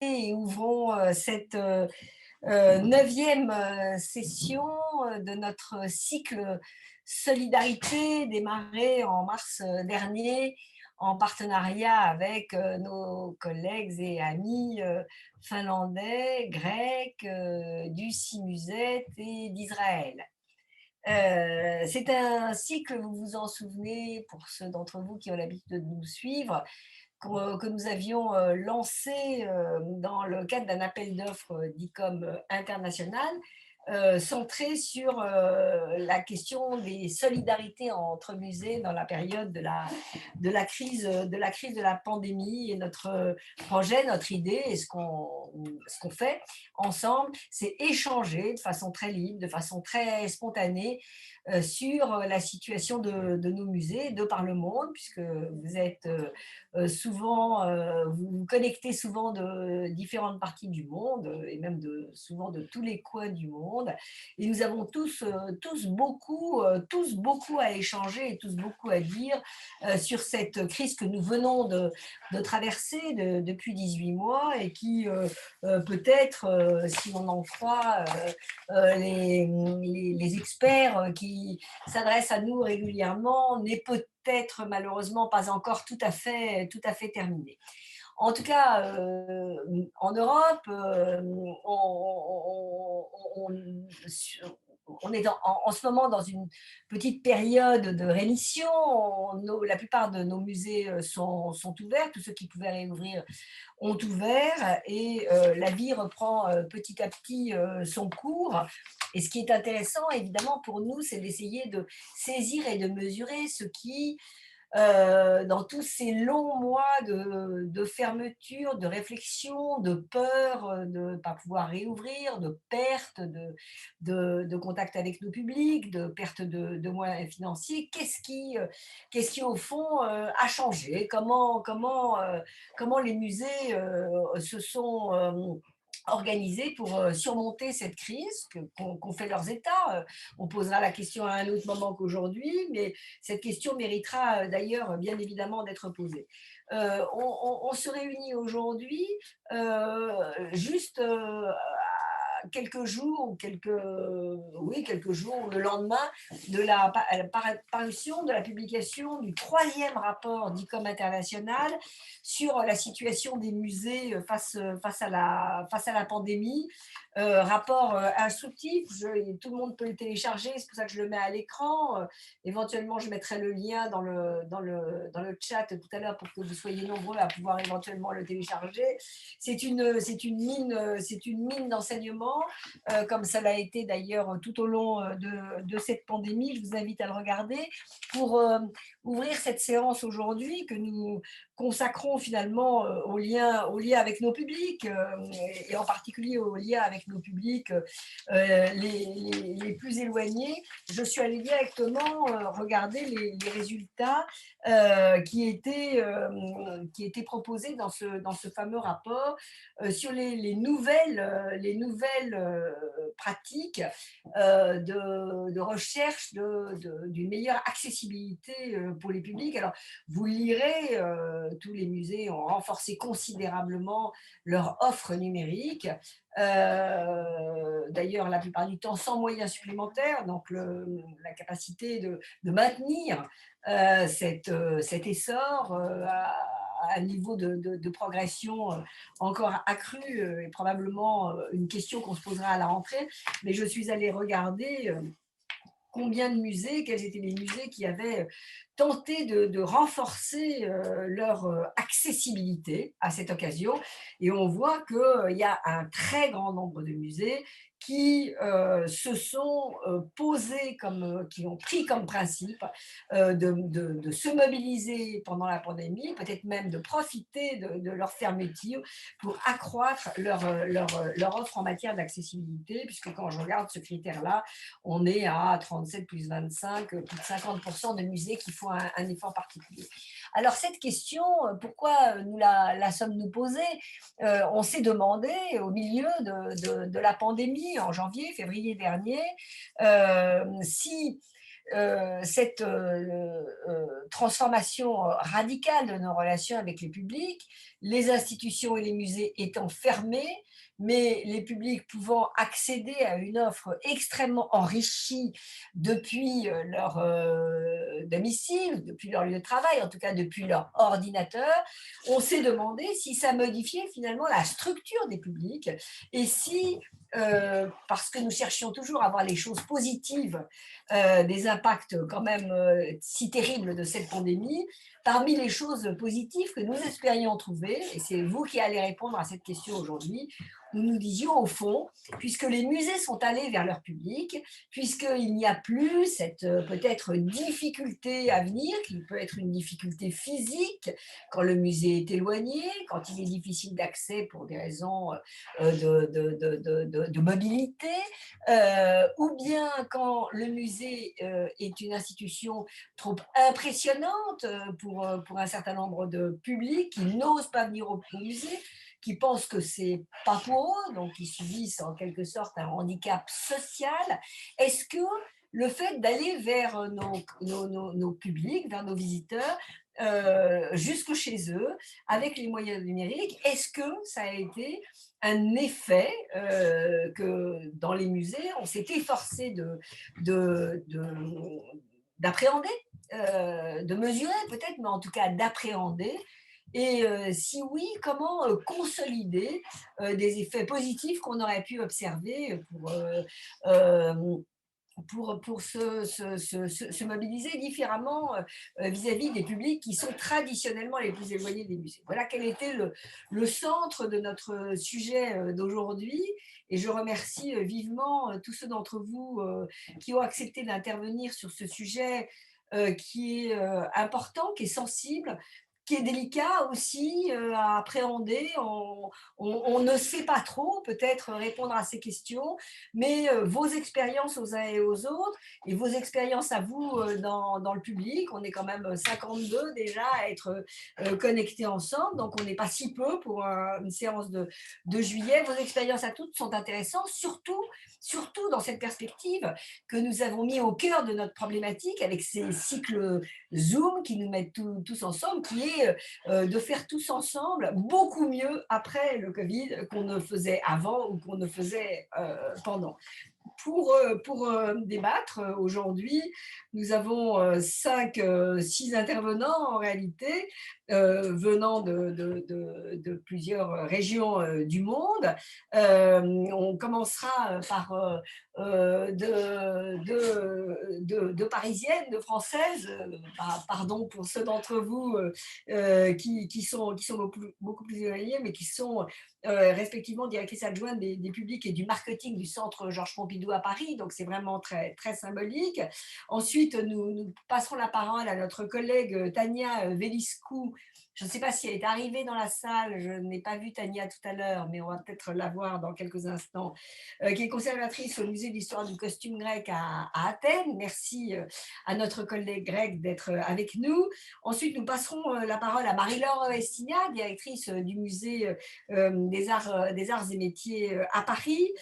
et ouvrons cette 9e session de notre cycle Solidarité démarré en mars dernier en partenariat avec nos collègues et amis finlandais, grecs, du CIMUSET et d'Israël. C'est un cycle, vous vous en souvenez, pour ceux d'entre vous qui ont l'habitude de nous suivre, que nous avions lancé dans le cadre d'un appel d'offres d'ICOM international, centré sur la question des solidarités entre musées dans la période de la pandémie. Et notre projet, notre idée, et ce qu'on fait ensemble, c'est échanger de façon très libre, de façon très spontanée, sur la situation de nos musées de par le monde, puisque vous êtes souvent, vous vous connectez souvent de différentes parties du monde et même souvent de tous les coins du monde. Et nous avons tous beaucoup à échanger et tous beaucoup à dire sur cette crise que nous venons de traverser depuis 18 mois et qui peut-être, si on en croit les experts qui s'adressent à nous régulièrement, n'est peut-être malheureusement pas encore tout à fait terminé. En tout cas, en Europe, on est en ce moment dans une petite période de rémission. La plupart de nos musées sont ouverts, tous ceux qui pouvaient réouvrir ont ouvert et la vie reprend petit à petit son cours. Et ce qui est intéressant, évidemment, pour nous, c'est d'essayer de saisir et de mesurer ce qui, dans tous ces longs mois de fermeture, de réflexion, de peur de ne pas pouvoir réouvrir, de perte de contact avec nos publics, de perte de moyens financiers, qu'est-ce qui au fond, a changé? Comment les musées se sont organisés pour surmonter cette crise, qu'ont fait leurs États. On posera la question à un autre moment qu'aujourd'hui, mais cette question méritera d'ailleurs bien évidemment d'être posée. On se réunit aujourd'hui juste quelques jours, oui, quelques jours, le lendemain de la parution, de la publication du 3e rapport d'ICOM International sur la situation des musées face à la pandémie. Rapport instructif, tout le monde peut le télécharger, c'est pour ça que je le mets à l'écran. Éventuellement, je mettrai le lien dans le chat tout à l'heure pour que vous soyez nombreux à pouvoir éventuellement le télécharger. C'est une mine d'enseignement, comme ça l'a été d'ailleurs tout au long de cette pandémie. Je vous invite à le regarder pour ouvrir cette séance aujourd'hui que nous consacrons finalement au lien avec nos publics et en particulier au lien avec nos publics les plus éloignés. Je suis allée directement regarder les résultats qui étaient proposés dans ce fameux rapport sur les nouvelles pratiques de recherche d'une meilleure accessibilité pour les publics. Alors, vous le lirez, tous les musées ont renforcé considérablement leur offre numérique. D'ailleurs, la plupart du temps, sans moyens supplémentaires, donc la capacité de maintenir cet essor à un niveau de progression encore accru est probablement une question qu'on se posera à la rentrée. Mais je suis allée regarder combien de musées, quels étaient les musées qui avaient tenté de renforcer leur accessibilité à cette occasion. Et on voit qu'il y a un très grand nombre de musées qui se sont posés qui ont pris comme principe de se mobiliser pendant la pandémie, peut-être même de profiter de leur fermeture pour accroître leur offre en matière d'accessibilité, puisque quand je regarde ce critère-là, on est à 37 plus 25, plus de 50% de musées qui font un effort particulier. Alors cette question, pourquoi la sommes-nous posée? On s'est demandé au milieu de la pandémie, en janvier, février dernier, si cette transformation radicale de nos relations avec les publics, les institutions et les musées étant fermés, mais les publics pouvant accéder à une offre extrêmement enrichie depuis leur domicile, depuis leur lieu de travail, en tout cas depuis leur ordinateur, on s'est demandé si ça modifiait finalement la structure des publics et si, parce que nous cherchions toujours à voir les choses positives des impacts quand même si terribles de cette pandémie, parmi les choses positives que nous espérions trouver, et c'est vous qui allez répondre à cette question aujourd'hui, nous nous disions au fond, puisque les musées sont allés vers leur public, puisqu'il n'y a plus cette peut-être difficulté à venir, qui peut être une difficulté physique quand le musée est éloigné, quand il est difficile d'accès pour des raisons de mobilité, ou bien quand le musée est une institution trop impressionnante pour un certain nombre de publics qui n'osent pas venir au musée, qui pensent que c'est pas pour eux, donc qui subissent en quelque sorte un handicap social. Est-ce que le fait d'aller vers nos publics, vers nos visiteurs, jusque chez eux, avec les moyens numériques, est-ce que ça a été un effet que dans les musées, on s'est efforcé de, de- d'appréhender, de mesurer peut-être, mais en tout cas d'appréhender. Et si oui, comment consolider des effets positifs qu'on aurait pu observer euh, pour se mobiliser différemment vis-à-vis des publics qui sont traditionnellement les plus éloignés des musées. Voilà quel était le centre de notre sujet d'aujourd'hui. Et je remercie vivement tous ceux d'entre vous qui ont accepté d'intervenir sur ce sujet qui est important, qui est sensible, qui est délicat aussi à appréhender. On ne sait pas trop peut-être répondre à ces questions, mais vos expériences aux uns et aux autres, et vos expériences à vous dans le public, on est quand même 52 déjà à être connectés ensemble, donc on n'est pas si peu pour une séance de juillet. Vos expériences à toutes sont intéressantes, surtout dans cette perspective que nous avons mis au cœur de notre problématique avec ces cycles Zoom qui nous mettent tous ensemble, qui est de faire tous ensemble beaucoup mieux après le Covid qu'on ne faisait avant ou qu'on ne faisait pendant. Pour débattre aujourd'hui, nous avons 6 intervenants en réalité, venant de plusieurs régions du monde. On commencera par de Parisiennes, de Françaises, pardon pour ceux d'entre vous qui sont beaucoup plus éloignés, mais qui sont respectivement directrice adjointe des publics et du marketing du Centre Georges Pompidou à Paris, donc c'est vraiment très, très symbolique. Ensuite, nous passerons la parole à notre collègue Tania Veliscu. Je ne sais pas si elle est arrivée dans la salle, je n'ai pas vu Tania tout à l'heure, mais on va peut-être la voir dans quelques instants, qui est conservatrice au musée d'histoire du costume grec à Athènes. Merci à notre collègue grec d'être avec nous. Ensuite, nous passerons la parole à Marie-Laure Estigna, directrice du musée des arts et métiers à Paris.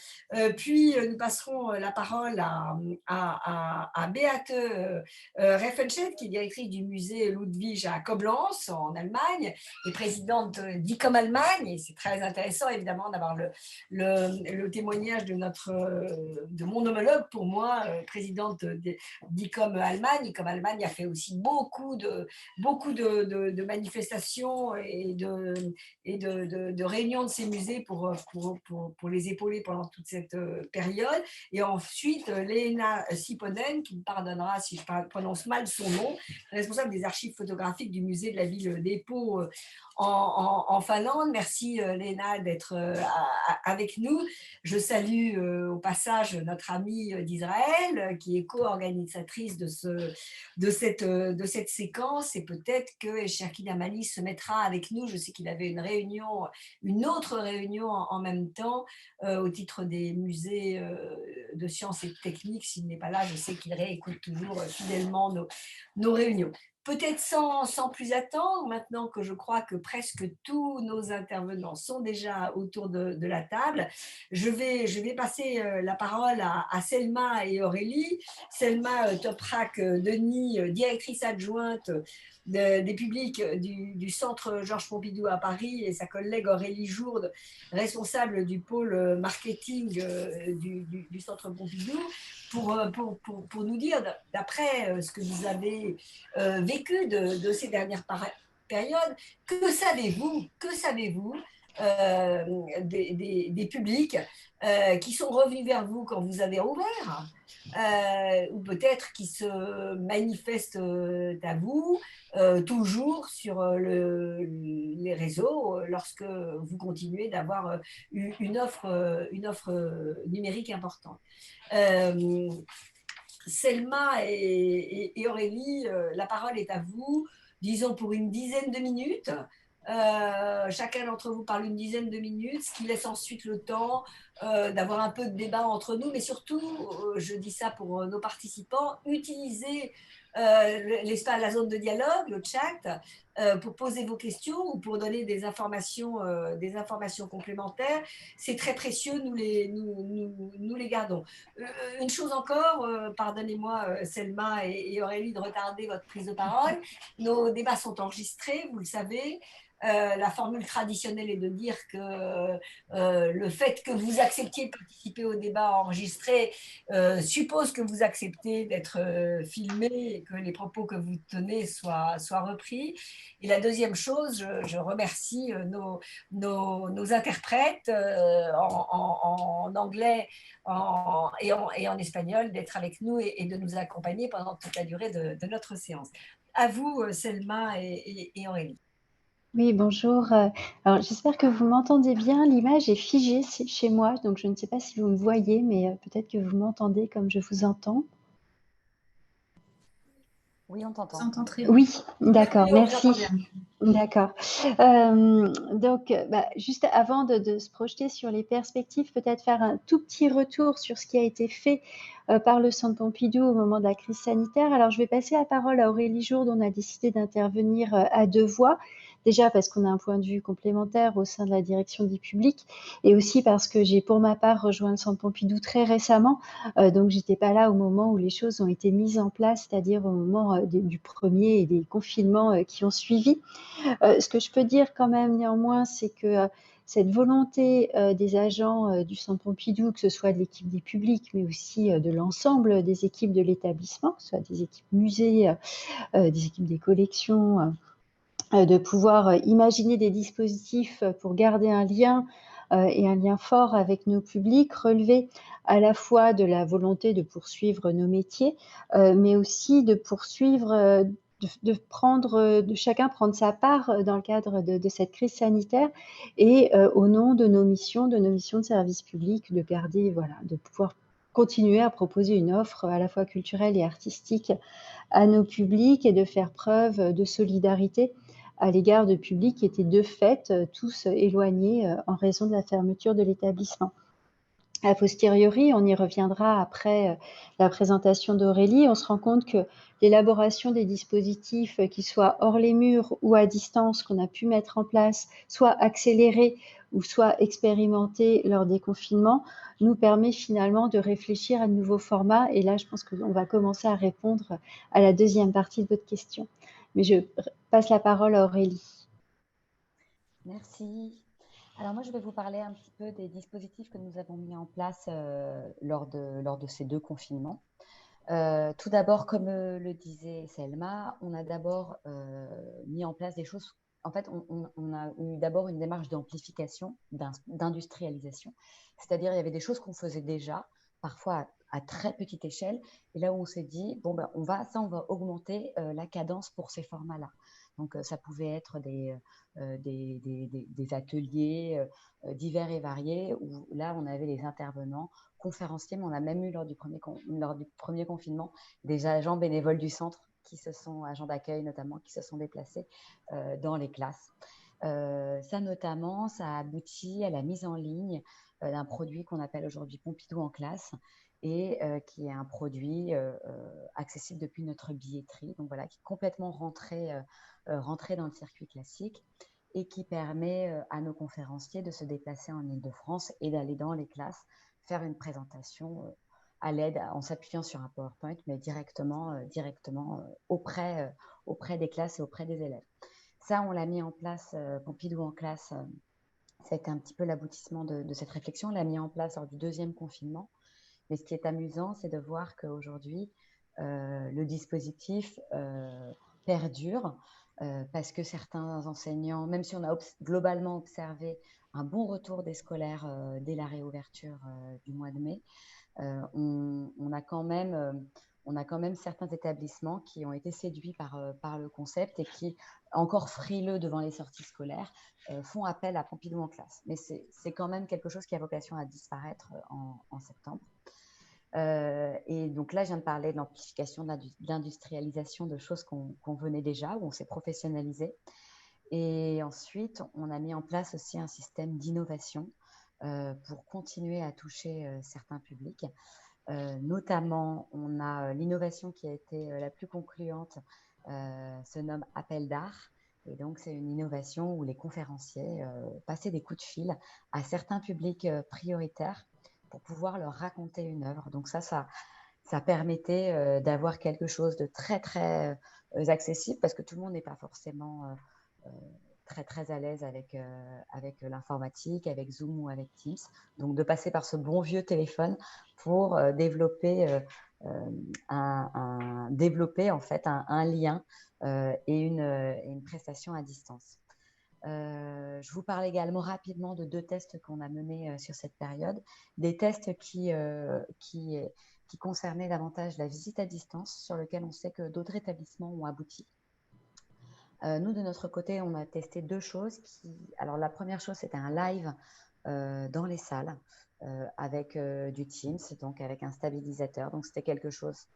Puis nous passerons la parole à Beate Reffenstedt, qui est directrice du musée Ludwig à Koblenz en Allemagne et présidente d'ICOM Allemagne. Et c'est très intéressant évidemment d'avoir le témoignage de mon homologue pour moi, présidente d'ICOM Allemagne. ICOM Allemagne a fait aussi beaucoup de manifestations et de réunion de ces musées pour les épauler pendant toute cette période. Et ensuite, Leena Siponen, qui me pardonnera si je prononce mal son nom, responsable des archives photographiques du musée de la ville d'Espoo en Finlande. Merci Leena d'être avec nous. Je salue au passage notre amie d'Israël, qui est co-organisatrice de cette séquence, et peut-être que Cherki Damali se mettra avec nous. Je sais qu'il avait une autre réunion en même temps au titre des musées de sciences et de techniques. S'il n'est pas là, je sais qu'il réécoute toujours fidèlement nos réunions. peut-être sans plus attendre, maintenant que je crois que presque tous nos intervenants sont déjà autour de la table, je vais passer la parole à Selma et Aurélie. Selma Toprak-Denis, directrice adjointe des publics du Centre Georges Pompidou à Paris, et sa collègue Aurélie Jourde, responsable du pôle marketing du Centre Pompidou, pour nous dire, d'après ce que vous avez vécu de ces dernières périodes, que savez-vous des publics qui sont revenus vers vous quand vous avez rouvert, ou peut-être qui se manifestent à vous toujours sur les réseaux lorsque vous continuez d'avoir une offre numérique importante. Euh, Selma et Aurélie, la parole est à vous, disons pour une dizaine de minutes. Chacun d'entre vous parle une dizaine de minutes, ce qui laisse ensuite le temps d'avoir un peu de débat entre nous, mais surtout, je dis ça pour nos participants, utilisez l'espace, la zone de dialogue, le chat, pour poser vos questions ou pour donner des informations complémentaires. C'est très précieux, nous les gardons. Une chose encore, pardonnez-moi Selma et Aurélie de retarder votre prise de parole. Nos débats sont enregistrés, vous le savez. La formule traditionnelle est de dire que le fait que vous acceptiez de participer au débat enregistré suppose que vous acceptez d'être filmé et que les propos que vous tenez soient repris. Et la deuxième chose, je remercie nos interprètes en anglais et en espagnol d'être avec nous et de nous accompagner pendant toute la durée de notre séance. À vous, Selma et Aurélie. Oui, bonjour. Alors, j'espère que vous m'entendez bien. L'image est figée chez moi, donc je ne sais pas si vous me voyez, mais peut-être que vous m'entendez comme je vous entends. Oui, on t'entend. On s'entend très bien. Oui, d'accord, Oui, on vous merci. entend bien. D'accord. Donc, juste avant de se projeter sur les perspectives, peut-être faire un tout petit retour sur ce qui a été fait par le Centre Pompidou au moment de la crise sanitaire. Alors, je vais passer la parole à Aurélie Jourde. On a décidé d'intervenir à deux voix. Déjà parce qu'on a un point de vue complémentaire au sein de la direction du public, et aussi parce que j'ai pour ma part rejoint le Centre Pompidou très récemment. Donc, j'étais pas là au moment où les choses ont été mises en place, c'est-à-dire au moment du premier et des confinements qui ont suivi. Ce que je peux dire quand même néanmoins, c'est que cette volonté des agents du Centre Pompidou, que ce soit de l'équipe des publics, mais aussi de l'ensemble des équipes de l'établissement, que ce soit des équipes musées, des équipes des collections, de pouvoir imaginer des dispositifs pour garder un lien et un lien fort avec nos publics, relevé à la fois de la volonté de poursuivre nos métiers, mais aussi de poursuivre, de chacun prendre sa part dans le cadre de cette crise sanitaire, et au nom de nos missions de service public, de garder, voilà, de pouvoir continuer à proposer une offre à la fois culturelle et artistique à nos publics, et de faire preuve de solidarité à l'égard de publics qui étaient de fait tous éloignés en raison de la fermeture de l'établissement. A posteriori, on y reviendra après la présentation d'Aurélie, on se rend compte que l'élaboration des dispositifs, qui soient hors les murs ou à distance, qu'on a pu mettre en place, soit accélérés ou soit expérimentés lors des confinements, nous permet finalement de réfléchir à de nouveaux formats. Et là, je pense qu'on va commencer à répondre à la deuxième partie de votre question. Mais je passe la parole à Aurélie. Merci. Alors moi, je vais vous parler un petit peu des dispositifs que nous avons mis en place lors de ces deux confinements. Tout d'abord, comme le disait Selma, on a d'abord mis en place des choses. En fait, on a eu d'abord une démarche d'amplification, d'industrialisation. C'est-à-dire, il y avait des choses qu'on faisait déjà, parfois à très petite échelle. Et là où on s'est dit, bon, ben, on va augmenter la cadence pour ces formats-là. Donc, ça pouvait être des ateliers divers et variés, où là, on avait les intervenants conférenciers, mais on a même eu lors du premier confinement des agents bénévoles du centre, agents d'accueil notamment, qui se sont déplacés dans les classes. Ça notamment, ça a abouti à la mise en ligne d'un produit qu'on appelle aujourd'hui Pompidou en classe, et qui est un produit accessible depuis notre billetterie, donc voilà, qui est complètement rentré dans le circuit classique et qui permet à nos conférenciers de se déplacer en Île-de-France et d'aller dans les classes faire une présentation à l'aide, en s'appuyant sur un PowerPoint, mais directement auprès des classes et auprès des élèves. Ça, on l'a mis en place, Pompidou en classe, ça a été un petit peu l'aboutissement de cette réflexion. On l'a mis en place lors du deuxième confinement. Mais ce qui est amusant, c'est de voir qu'aujourd'hui, le dispositif perdure parce que certains enseignants, même si on a globalement observé un bon retour des scolaires dès la réouverture du mois de mai, on a quand même certains établissements qui ont été séduits par le concept et qui, encore frileux devant les sorties scolaires, font appel à Pompidou en classe. Mais c'est quand même quelque chose qui a vocation à disparaître en septembre. Et donc là, je viens de parler de l'amplification, de l'industrialisation de choses qu'on venait déjà, où on s'est professionnalisé. Et ensuite, on a mis en place aussi un système d'innovation pour continuer à toucher certains publics. Notamment, on a l'innovation qui a été la plus concluante, se nomme Appel d'art. Et donc, c'est une innovation où les conférenciers passaient des coups de fil à certains publics prioritaires pour pouvoir leur raconter une œuvre. Donc ça permettait d'avoir quelque chose de très, très accessible parce que tout le monde n'est pas forcément très, très à l'aise avec l'informatique, avec Zoom ou avec Teams. Donc, de passer par ce bon vieux téléphone pour développer en fait un lien et une prestation à distance. Je vous parle également rapidement de 2 tests qu'on a menés sur cette période, des tests qui concernaient davantage la visite à distance, sur lequel on sait que d'autres établissements ont abouti. Nous, de notre côté, on a testé 2 choses. Alors, la première chose, c'était un live dans les salles avec du Teams, donc avec un stabilisateur. Donc, c'était quelque chose,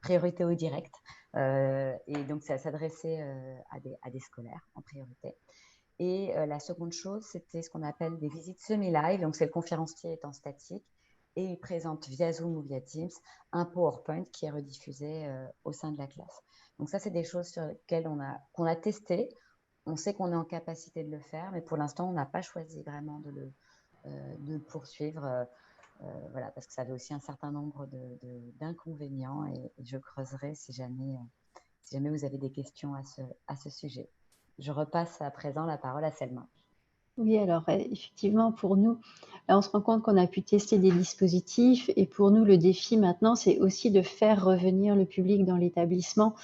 priorité au direct. Et donc, ça s'adressait à des scolaires en priorité. Et la seconde chose, c'était ce qu'on appelle des visites semi-live. Donc, c'est le conférencier étant statique et il présente via Zoom ou via Teams un PowerPoint qui est rediffusé au sein de la classe. Donc, ça, c'est des choses sur lesquelles qu'on a testé. On sait qu'on est en capacité de le faire, mais pour l'instant, on n'a pas choisi vraiment de le poursuivre. Voilà, parce que ça avait aussi un certain nombre d'inconvénients et je creuserai si jamais vous avez des questions à ce sujet. Je repasse à présent la parole à Selma. Oui, alors effectivement, pour nous, là, on se rend compte qu'on a pu tester des dispositifs et pour nous, le défi maintenant, c'est aussi de faire revenir le public dans l'établissement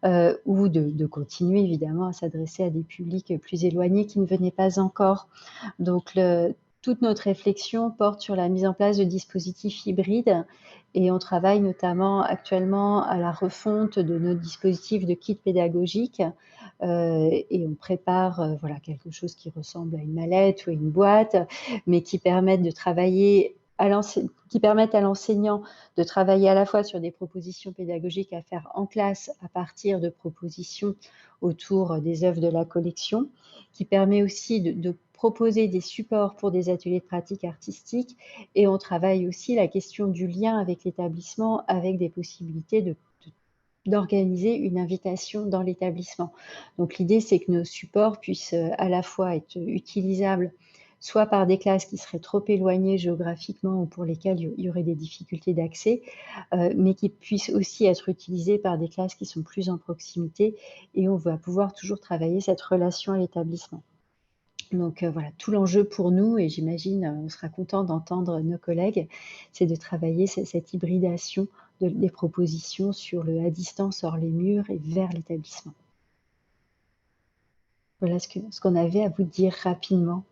ou de continuer évidemment à s'adresser à des publics plus éloignés qui ne venaient pas encore. Donc, toute notre réflexion porte sur la mise en place de dispositifs hybrides et on travaille notamment actuellement à la refonte de nos dispositifs de kits pédagogiques et on prépare voilà, quelque chose qui ressemble à une mallette ou à une boîte, mais qui permettent de travailler qui permettent à l'enseignant de travailler à la fois sur des propositions pédagogiques à faire en classe à partir de propositions autour des œuvres de la collection, qui permet aussi de proposer des supports pour des ateliers de pratique artistique et on travaille aussi la question du lien avec l'établissement avec des possibilités d'organiser une invitation dans l'établissement. Donc l'idée, c'est que nos supports puissent à la fois être utilisables soit par des classes qui seraient trop éloignées géographiquement ou pour lesquelles il y aurait des difficultés d'accès, mais qui puissent aussi être utilisés par des classes qui sont plus en proximité et on va pouvoir toujours travailler cette relation à l'établissement. Donc voilà, tout l'enjeu pour nous, et j'imagine on sera content d'entendre nos collègues, c'est de travailler cette hybridation des propositions sur le à distance hors les murs et vers l'établissement. Voilà ce qu'on avait à vous dire rapidement.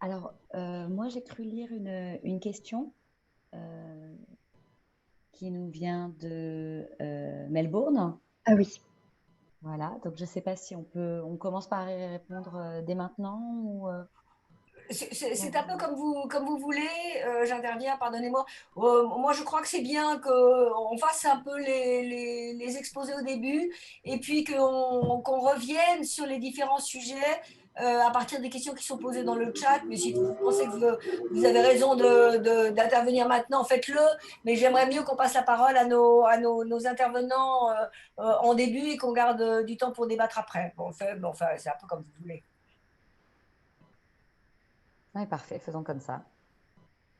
Alors, moi, j'ai cru lire une question qui nous vient de Melbourne. Ah oui. Voilà, donc je ne sais pas si on commence par y répondre dès maintenant ou… C'est un peu comme vous voulez. J'interviens, pardonnez-moi. Moi, je crois que c'est bien qu'on fasse un peu les exposés au début et puis qu'on revienne sur les différents sujets à partir des questions qui sont posées dans le chat, mais si vous pensez que vous avez raison d'intervenir maintenant, faites-le. Mais j'aimerais mieux qu'on passe la parole à nos intervenants en début et qu'on garde du temps pour débattre après. Bon, enfin, c'est un peu comme vous voulez. Oui, parfait, faisons comme ça.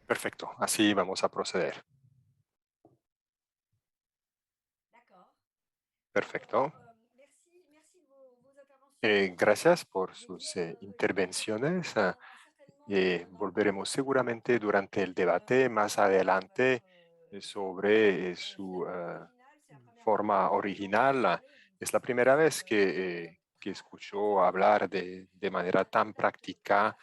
Perfecto, así vamos a proceder. D'accord. Perfecto. Merci de vos interventions. Gracias por sus intervenciones. Volveremos seguramente durante el debate más adelante sobre su forma original. Es la primera vez que escucho hablar de manera tan práctica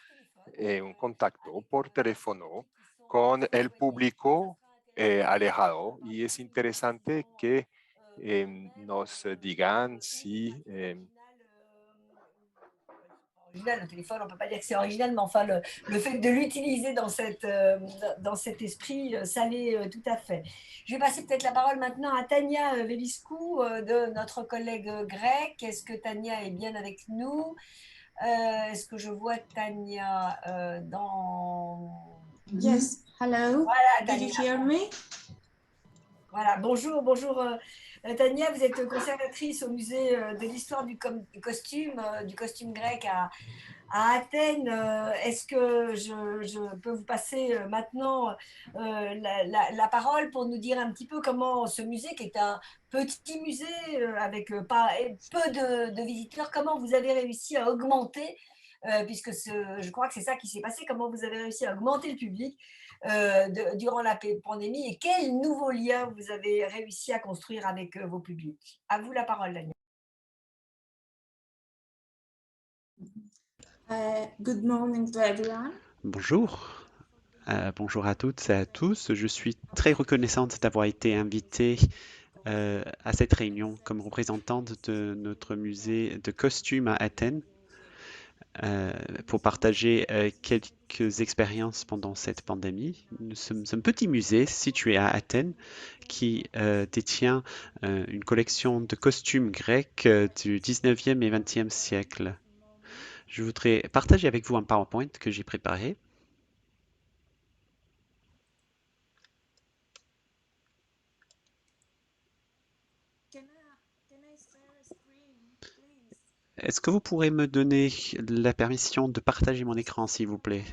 un contacto por teléfono con el público alejado, y es interesante que nos digan si original, le téléphone, on ne peut pas dire que c'est original, mais enfin, le fait de l'utiliser dans cet esprit, ça l'est tout à fait. Je vais passer peut-être la parole maintenant à Tania Veliscu, de notre collègue grec. Est-ce que Tania est bien avec nous? Est-ce que je vois Tania dans... Yes, hello. Voilà, Did you hear me? Voilà, bonjour Tania, vous êtes conservatrice au musée de l'histoire du costume grec à Athènes. Est-ce que je peux vous passer maintenant la parole pour nous dire un petit peu comment ce musée, qui est un petit musée avec peu de visiteurs, comment vous avez réussi à augmenter, puisque je crois que c'est ça qui s'est passé, comment vous avez réussi à augmenter le public durant la pandémie, et quels nouveaux liens vous avez réussi à construire avec vos publics. À vous la parole, Daniel. Good morning to everyone. Bonjour. Bonjour à toutes et à tous. Je suis très reconnaissante d'avoir été invitée à cette réunion comme représentante de notre musée de costumes à Athènes pour partager quelques expériences pendant cette pandémie. Nous sommes un petit musée situé à Athènes qui détient une collection de costumes grecs du 19e et 20e siècle. Je voudrais partager avec vous un PowerPoint que j'ai préparé. Est-ce que vous pourrez me donner la permission de partager mon écran, s'il vous plaît?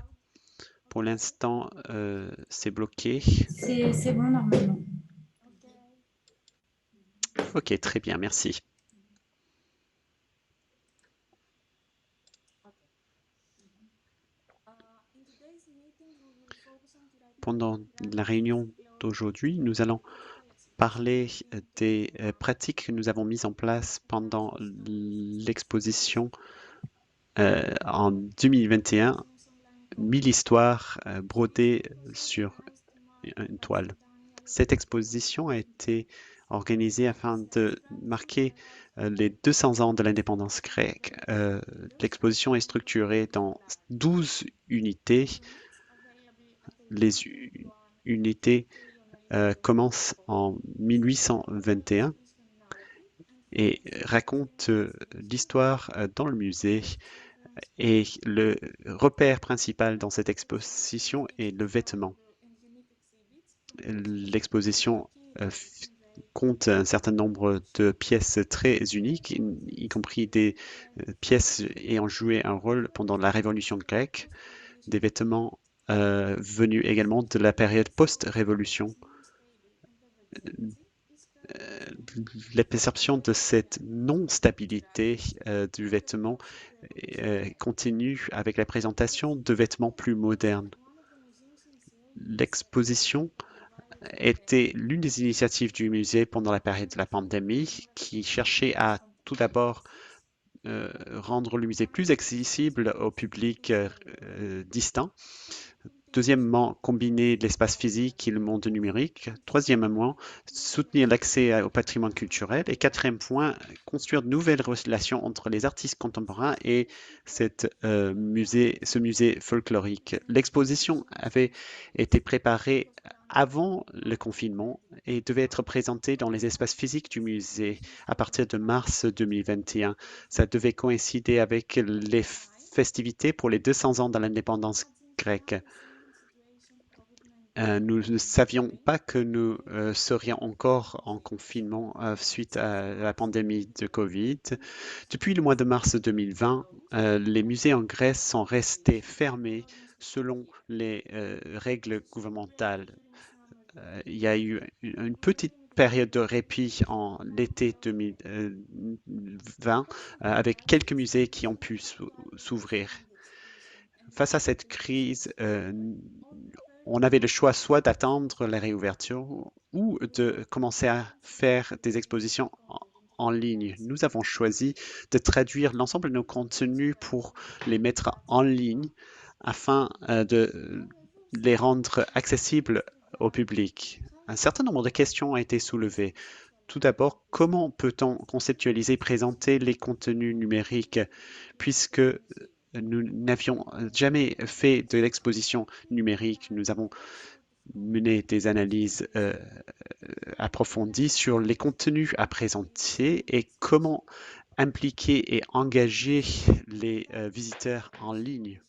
Pour l'instant, c'est bloqué. C'est bon normalement. Ok, très bien, merci. Pendant la réunion d'aujourd'hui, nous allons parler des pratiques que nous avons mises en place pendant l'exposition en 2021, 1000 histoires brodées sur une toile. Cette exposition a été organisée afin de marquer les 200 ans de l'indépendance grecque. L'exposition est structurée dans 12 unités. Les unités commencent en 1821 et racontent l'histoire dans le musée. Et le repère principal dans cette exposition est le vêtement. L'exposition compte un certain nombre de pièces très uniques, y compris des pièces ayant joué un rôle pendant la Révolution grecque, des vêtements venus également de la période post-révolution. La perception de cette non-stabilité du vêtement continue avec la présentation de vêtements plus modernes. L'exposition était l'une des initiatives du musée pendant la période de la pandémie, qui cherchait à tout d'abord rendre le musée plus accessible au public distant. Deuxièmement, combiner l'espace physique et le monde numérique. Troisièmement, soutenir l'accès au patrimoine culturel. Et quatrième point, construire de nouvelles relations entre les artistes contemporains et ce musée folklorique. L'exposition avait été préparée avant le confinement et devait être présentée dans les espaces physiques du musée à partir de mars 2021. Ça devait coïncider avec les festivités pour les 200 ans de l'indépendance grecque. Nous ne savions pas que nous serions encore en confinement suite à la pandémie de Covid. Depuis le mois de mars 2020, les musées en Grèce sont restés fermés selon les règles gouvernementales. Il y a eu une petite période de répit en l'été 2020 avec quelques musées qui ont pu s'ouvrir. Face à cette crise, on avait le choix soit d'attendre la réouverture ou de commencer à faire des expositions en ligne. Nous avons choisi de traduire l'ensemble de nos contenus pour les mettre en ligne afin de les rendre accessibles au public. Un certain nombre de questions ont été soulevées. Tout d'abord, comment peut-on conceptualiser et présenter les contenus numériques puisque nous n'avions jamais fait de l'exposition numérique. Nous avons mené des analyses approfondies sur les contenus à présenter et comment impliquer et engager les visiteurs en ligne.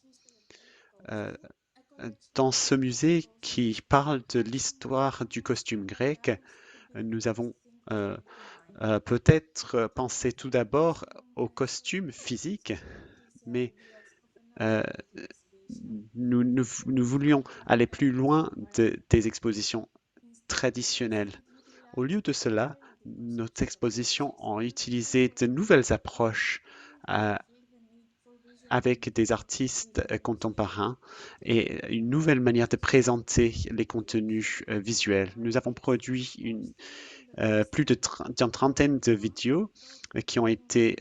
Dans ce musée qui parle de l'histoire du costume grec, nous avons peut-être pensé tout d'abord au costume physique, mais nous voulions aller plus loin des expositions traditionnelles. Au lieu de cela, nos expositions ont utilisé de nouvelles approches avec des artistes contemporains et une nouvelle manière de présenter les contenus visuels. Nous avons produit plus d'une trentaine de vidéos qui ont été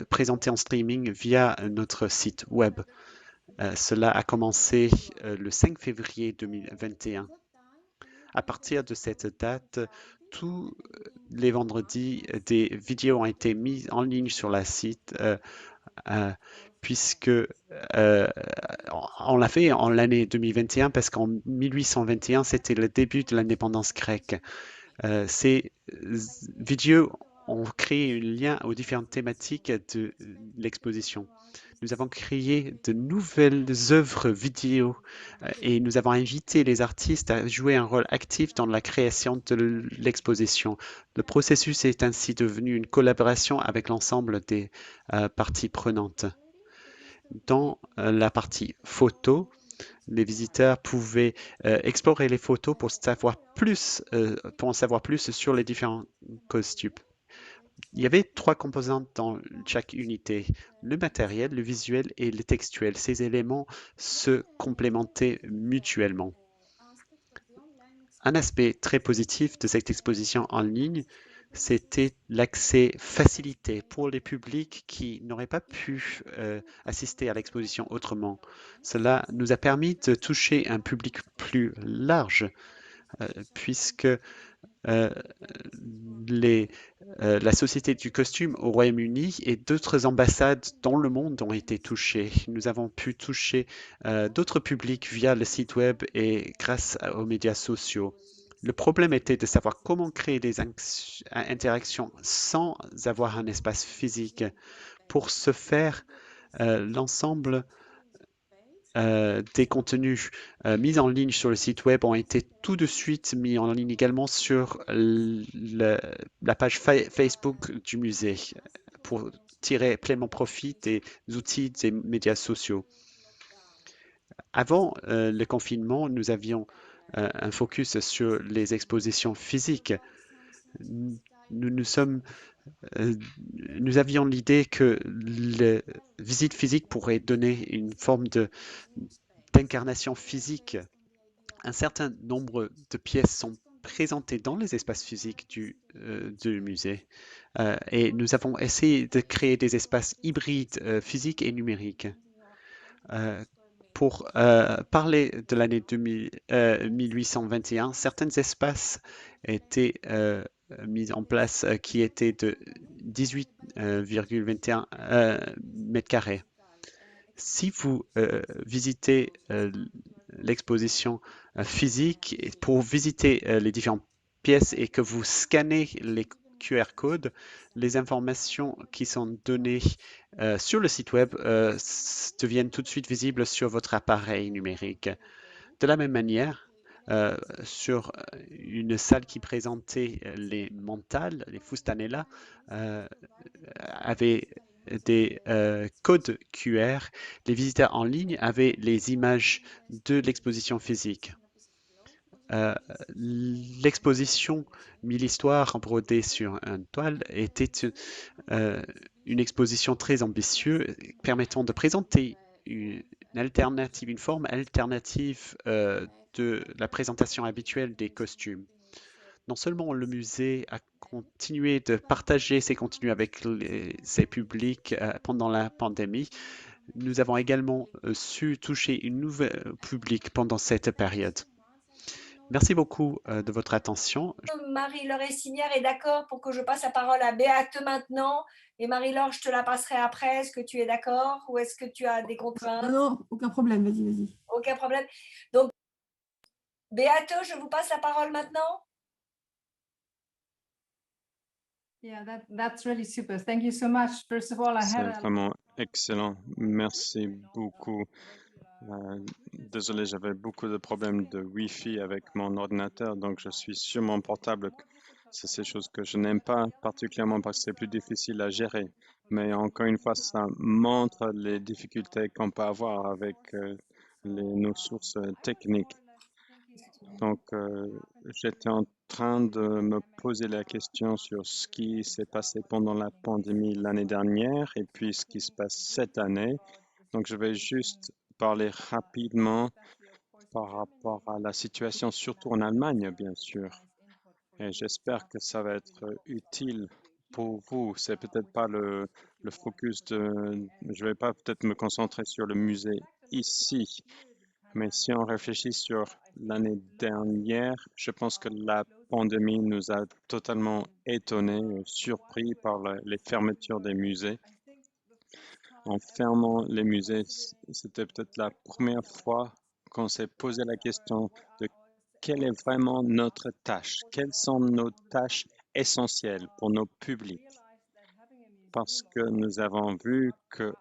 présentées en streaming via notre site web. Cela a commencé le 5 février 2021. À partir de cette date, tous les vendredis, des vidéos ont été mises en ligne sur le site puisque on l'a fait en l'année 2021 parce qu'en 1821, c'était le début de l'indépendance grecque. Ces vidéos ont créé un lien aux différentes thématiques de l'exposition. Nous avons créé de nouvelles œuvres vidéo et nous avons invité les artistes à jouer un rôle actif dans la création de l'exposition. Le processus est ainsi devenu une collaboration avec l'ensemble des parties prenantes. Dans la partie photo, les visiteurs pouvaient explorer les photos pour en savoir plus sur les différents costumes. Il y avait 3 composantes dans chaque unité, le matériel, le visuel et le textuel. Ces éléments se complémentaient mutuellement. Un aspect très positif de cette exposition en ligne, c'était l'accès facilité pour les publics qui n'auraient pas pu assister à l'exposition autrement. Cela nous a permis de toucher un public plus large puisque la Société du costume au Royaume-Uni et d'autres ambassades dans le monde ont été touchées. Nous avons pu toucher d'autres publics via le site web et grâce aux médias sociaux. Le problème était de savoir comment créer des interactions sans avoir un espace physique. Pour ce faire, l'ensemble des contenus mis en ligne sur le site web ont été tout de suite mis en ligne également sur la page Facebook du musée pour tirer pleinement profit des outils des médias sociaux. Avant le confinement, nous avions un focus sur les expositions physiques. Nous avions l'idée que les visites physiques pourraient donner une forme d'incarnation physique. Un certain nombre de pièces sont présentées dans les espaces physiques du musée et nous avons essayé de créer des espaces hybrides physiques et numériques. Pour parler de l'année 1821, certains espaces étaient mis en place qui étaient de 18,21 mètres carrés. Si vous visitez l'exposition physique, pour visiter les différentes pièces et que vous scannez les QR code, les informations qui sont données sur le site web deviennent tout de suite visibles sur votre appareil numérique. De la même manière, sur une salle qui présentait les mentales, les Fustanella, avait des codes QR. Les visiteurs en ligne avaient les images de l'exposition physique. L'exposition Mille histoires brodées sur une toile était une exposition très ambitieuse permettant de présenter une alternative, une forme alternative de la présentation habituelle des costumes. Non seulement le musée a continué de partager ses contenus avec ses publics pendant la pandémie, nous avons également su toucher une nouvelle public pendant cette période. Merci beaucoup de votre attention. Marie-Laure Essinière est d'accord pour que je passe la parole à Béate maintenant. Et Marie-Laure, je te la passerai après. Est-ce que tu es d'accord ou est-ce que tu as des contraintes? Non, aucun problème, vas-y. Aucun problème. Donc, Béate, je vous passe la parole maintenant. Yeah, that's really super. Thank you so much. First of all, I C'est had vraiment excellent. Merci beaucoup. Désolé, j'avais beaucoup de problèmes de Wi-Fi avec mon ordinateur, donc je suis sur mon portable. C'est ces choses que je n'aime pas particulièrement parce que c'est plus difficile à gérer. Mais encore une fois, ça montre les difficultés qu'on peut avoir avec nos sources techniques. Donc, j'étais en train de me poser la question sur ce qui s'est passé pendant la pandémie l'année dernière et puis ce qui se passe cette année. Donc, je vais juste parler rapidement par rapport à la situation, surtout en Allemagne, bien sûr. Et j'espère que ça va être utile pour vous. C'est peut-être pas le focus de... Je vais pas peut-être me concentrer sur le musée ici, mais si on réfléchit sur l'année dernière, je pense que la pandémie nous a totalement étonnés, surpris par les fermetures des musées. En fermant les musées, c'était peut-être la première fois qu'on s'est posé la question de quelle est vraiment notre tâche, quelles sont nos tâches essentielles pour nos publics. Parce que nous avons vu que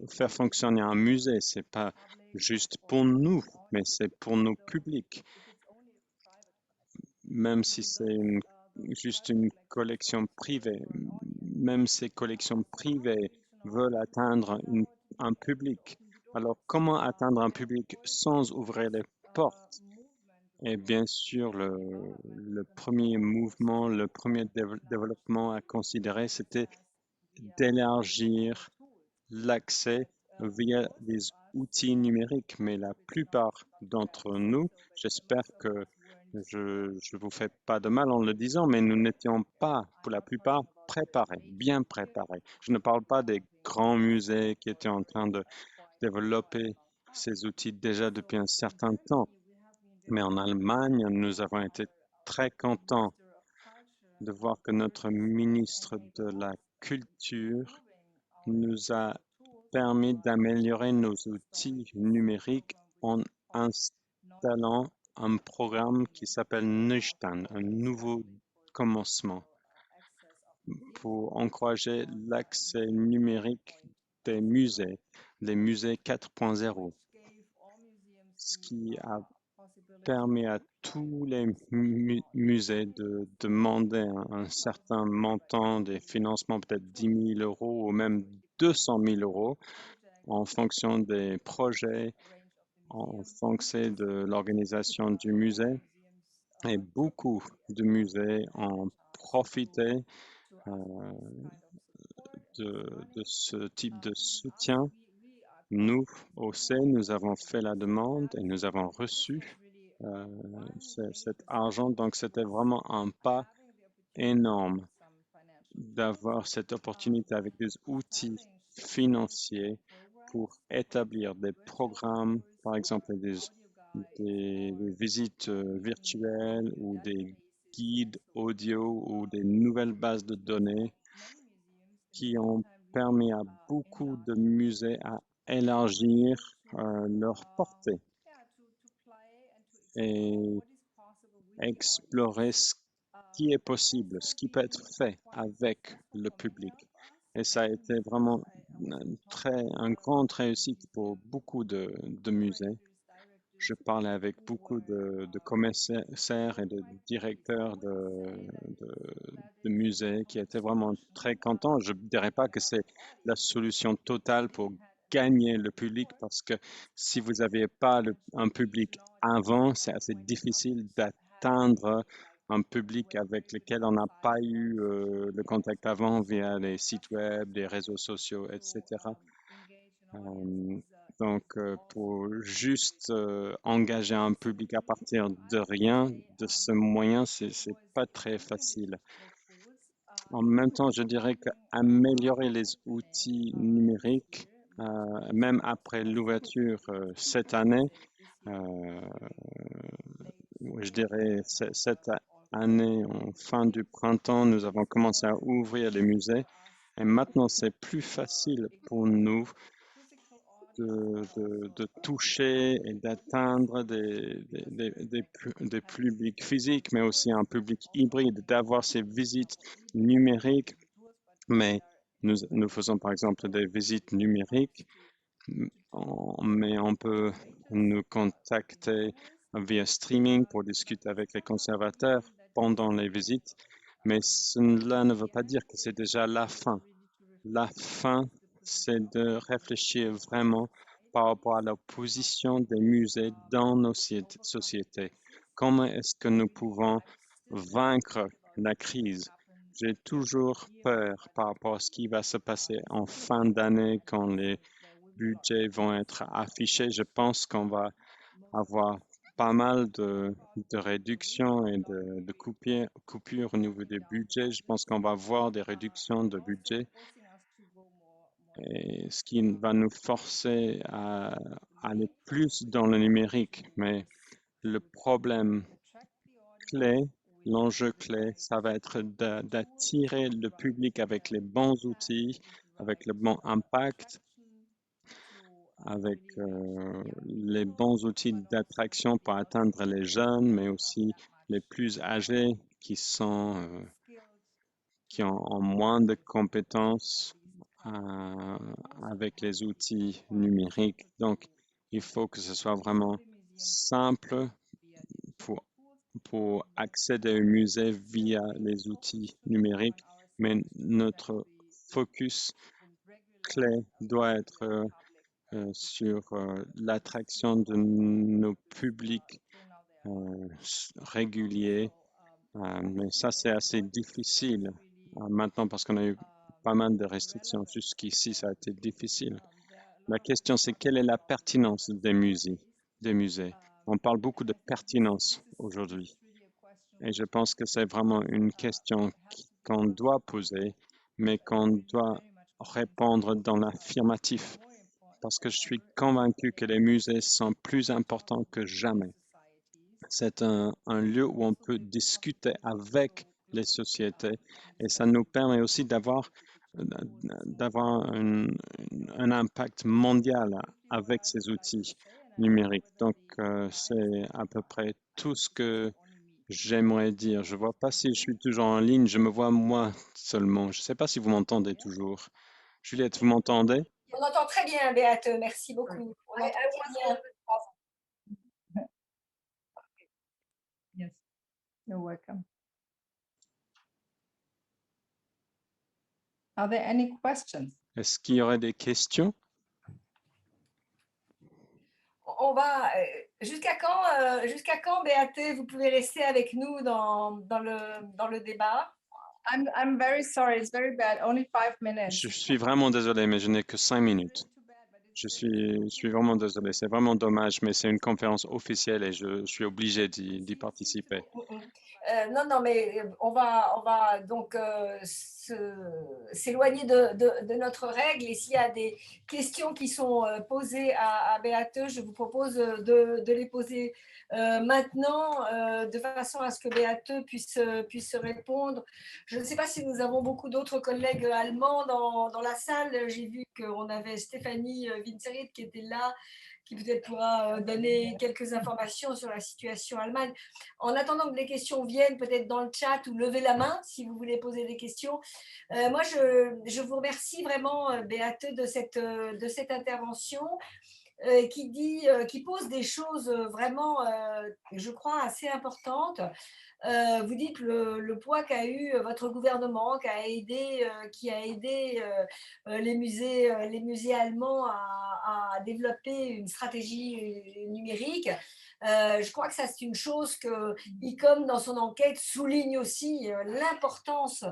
faire fonctionner un musée, c'est pas juste pour nous, mais c'est pour nos publics. Même si c'est juste une collection privée, même ces collections privées veulent atteindre un public. Alors, comment atteindre un public sans ouvrir les portes? Et bien sûr, le premier mouvement, le premier développement à considérer, c'était d'élargir l'accès via des outils numériques. Mais la plupart d'entre nous, j'espère que je ne vous fais pas de mal en le disant, mais nous n'étions pas, pour la plupart, préparés, bien préparés. Je ne parle pas des grands musées qui étaient en train de développer ces outils déjà depuis un certain temps. Mais en Allemagne, nous avons été très contents de voir que notre ministre de la Culture nous a permis d'améliorer nos outils numériques en installant un programme qui s'appelle Neustart, un nouveau commencement, pour encourager l'accès numérique des musées, les musées 4.0, ce qui a permet à tous les musées de demander un certain montant des financements, peut-être 10 000 euros ou même 200 000 euros en fonction des projets, en fonction de l'organisation du musée. Et beaucoup de musées ont profité de ce type de soutien. Nous, au C, nous avons fait la demande et nous avons reçu cet argent. Donc, c'était vraiment un pas énorme d'avoir cette opportunité avec des outils financiers pour établir des programmes, par exemple des visites virtuelles ou des guides audio ou des nouvelles bases de données qui ont permis à beaucoup de musées à élargir leur portée et explorer ce qui est possible, ce qui peut être fait avec le public. Et ça a été vraiment une grande réussite pour beaucoup de musées. Je parlais avec beaucoup de commissaires et de directeurs de musées qui étaient vraiment très contents. Je ne dirais pas que c'est la solution totale pour gagner le public parce que si vous n'aviez pas un public avant, c'est assez difficile d'atteindre un public avec lequel on n'a pas eu le contact avant via les sites web, les réseaux sociaux, etc. Donc, pour juste engager un public à partir de rien, de ce moyen, c'est pas très facile. En même temps, je dirais qu'améliorer les outils numériques, même après l'ouverture cette année, je dirais cette année, en fin du printemps, nous avons commencé à ouvrir les musées et maintenant c'est plus facile pour nous de toucher et d'atteindre des publics physiques, mais aussi un public hybride, d'avoir ces visites numériques. Mais nous faisons par exemple des visites numériques, mais on peut nous contacter via streaming pour discuter avec les conservateurs pendant les visites, mais cela ne veut pas dire que c'est déjà la fin. La fin, c'est de réfléchir vraiment par rapport à la position des musées dans nos sociétés. Comment est-ce que nous pouvons vaincre la crise? J'ai toujours peur par rapport à ce qui va se passer en fin d'année quand les budgets vont être affichés. Je pense qu'on va avoir pas mal de réductions et de coupures au niveau des budgets. Je pense qu'on va voir des réductions de budget, et ce qui va nous forcer à aller plus dans le numérique. Mais le problème clé, l'enjeu clé, ça va être d'attirer le public avec les bons outils, avec le bon impact, avec les bons outils d'attraction pour atteindre les jeunes, mais aussi les plus âgés qui ont moins de compétences avec les outils numériques. Donc, il faut que ce soit vraiment simple pour accéder au musée via les outils numériques, mais notre focus clé doit être sur l'attraction de nos publics réguliers. Mais ça, c'est assez difficile maintenant parce qu'on a eu pas mal de restrictions. Jusqu'ici, ça a été difficile. La question, c'est quelle est la pertinence des musées? On parle beaucoup de pertinence aujourd'hui. Et je pense que c'est vraiment une question qu'on doit poser, mais qu'on doit répondre dans l'affirmatif, parce que je suis convaincu que les musées sont plus importants que jamais. C'est un lieu où on peut discuter avec les sociétés et ça nous permet aussi d'avoir un impact mondial avec ces outils numériques. Donc, c'est à peu près tout ce que j'aimerais dire. Je ne vois pas si je suis toujours en ligne, je me vois moi seulement. Je ne sais pas si vous m'entendez toujours. Juliette, vous m'entendez? On entend très bien, Béate, merci beaucoup. On entend très bien. Yes, you're welcome. Are there any questions? Est-ce qu'il y aurait des questions? On va jusqu'à quand, Béate, vous pouvez rester avec nous dans le débat? I'm very sorry, it's very bad. Only 5 minutes. Je suis vraiment désolé, mais je n'ai que 5 minutes. Je suis vraiment désolé, c'est vraiment dommage, mais c'est une conférence officielle et je suis obligé d'y participer. Non, mais on va donc s'éloigner de notre règle. Et s'il y a des questions qui sont posées à Beate, je vous propose de les poser maintenant, de façon à ce que Beate puisse répondre. Je ne sais pas si nous avons beaucoup d'autres collègues allemands dans la salle. J'ai vu qu'on avait Stéphanie Winzerit qui était là, qui peut-être pourra donner quelques informations sur la situation allemande. En attendant que les questions viennent, peut-être dans le chat ou levez la main si vous voulez poser des questions. Moi, je vous remercie vraiment, Beate, de cette intervention. Qui pose des choses vraiment, je crois, assez importantes. Vous dites le poids qu'a eu votre gouvernement, qui a aidé les musées allemands à développer une stratégie numérique. Je crois que ça, c'est une chose que ICOM, dans son enquête, souligne aussi l'importance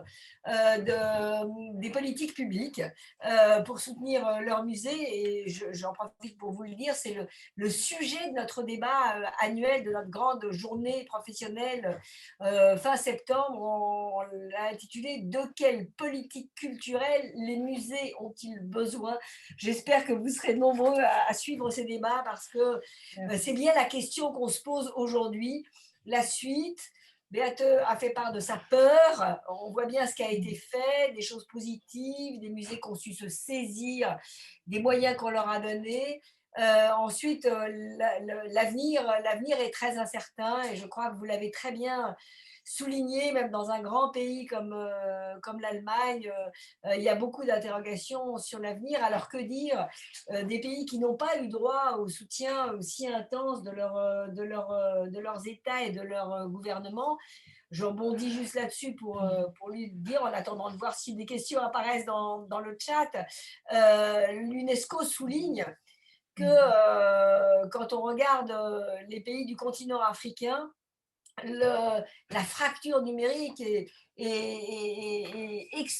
des politiques publiques pour soutenir leur musée. Et j'en profite pour vous le dire, c'est le sujet de notre débat annuel, de notre grande journée professionnelle fin septembre. On l'a intitulé « De quelle politique culturelle les musées ont-ils besoin ?» J'espère que vous serez nombreux à suivre ces débats parce que c'est bien la question qu'on se pose aujourd'hui. La suite, Beate a fait part de sa peur. On voit bien ce qui a été fait, des choses positives, des musées qui ont su se saisir des moyens qu'on leur a donnés. Ensuite, l'avenir est très incertain et je crois que vous l'avez très bien souligné, même dans un grand pays comme l'Allemagne, il y a beaucoup d'interrogations sur l'avenir. Alors que dire des pays qui n'ont pas eu droit au soutien aussi intense de leurs États et de leur gouvernement? Je rebondis juste là-dessus pour lui dire, en attendant de voir si des questions apparaissent dans le chat. L'UNESCO souligne que quand on regarde les pays du continent africain, la fracture numérique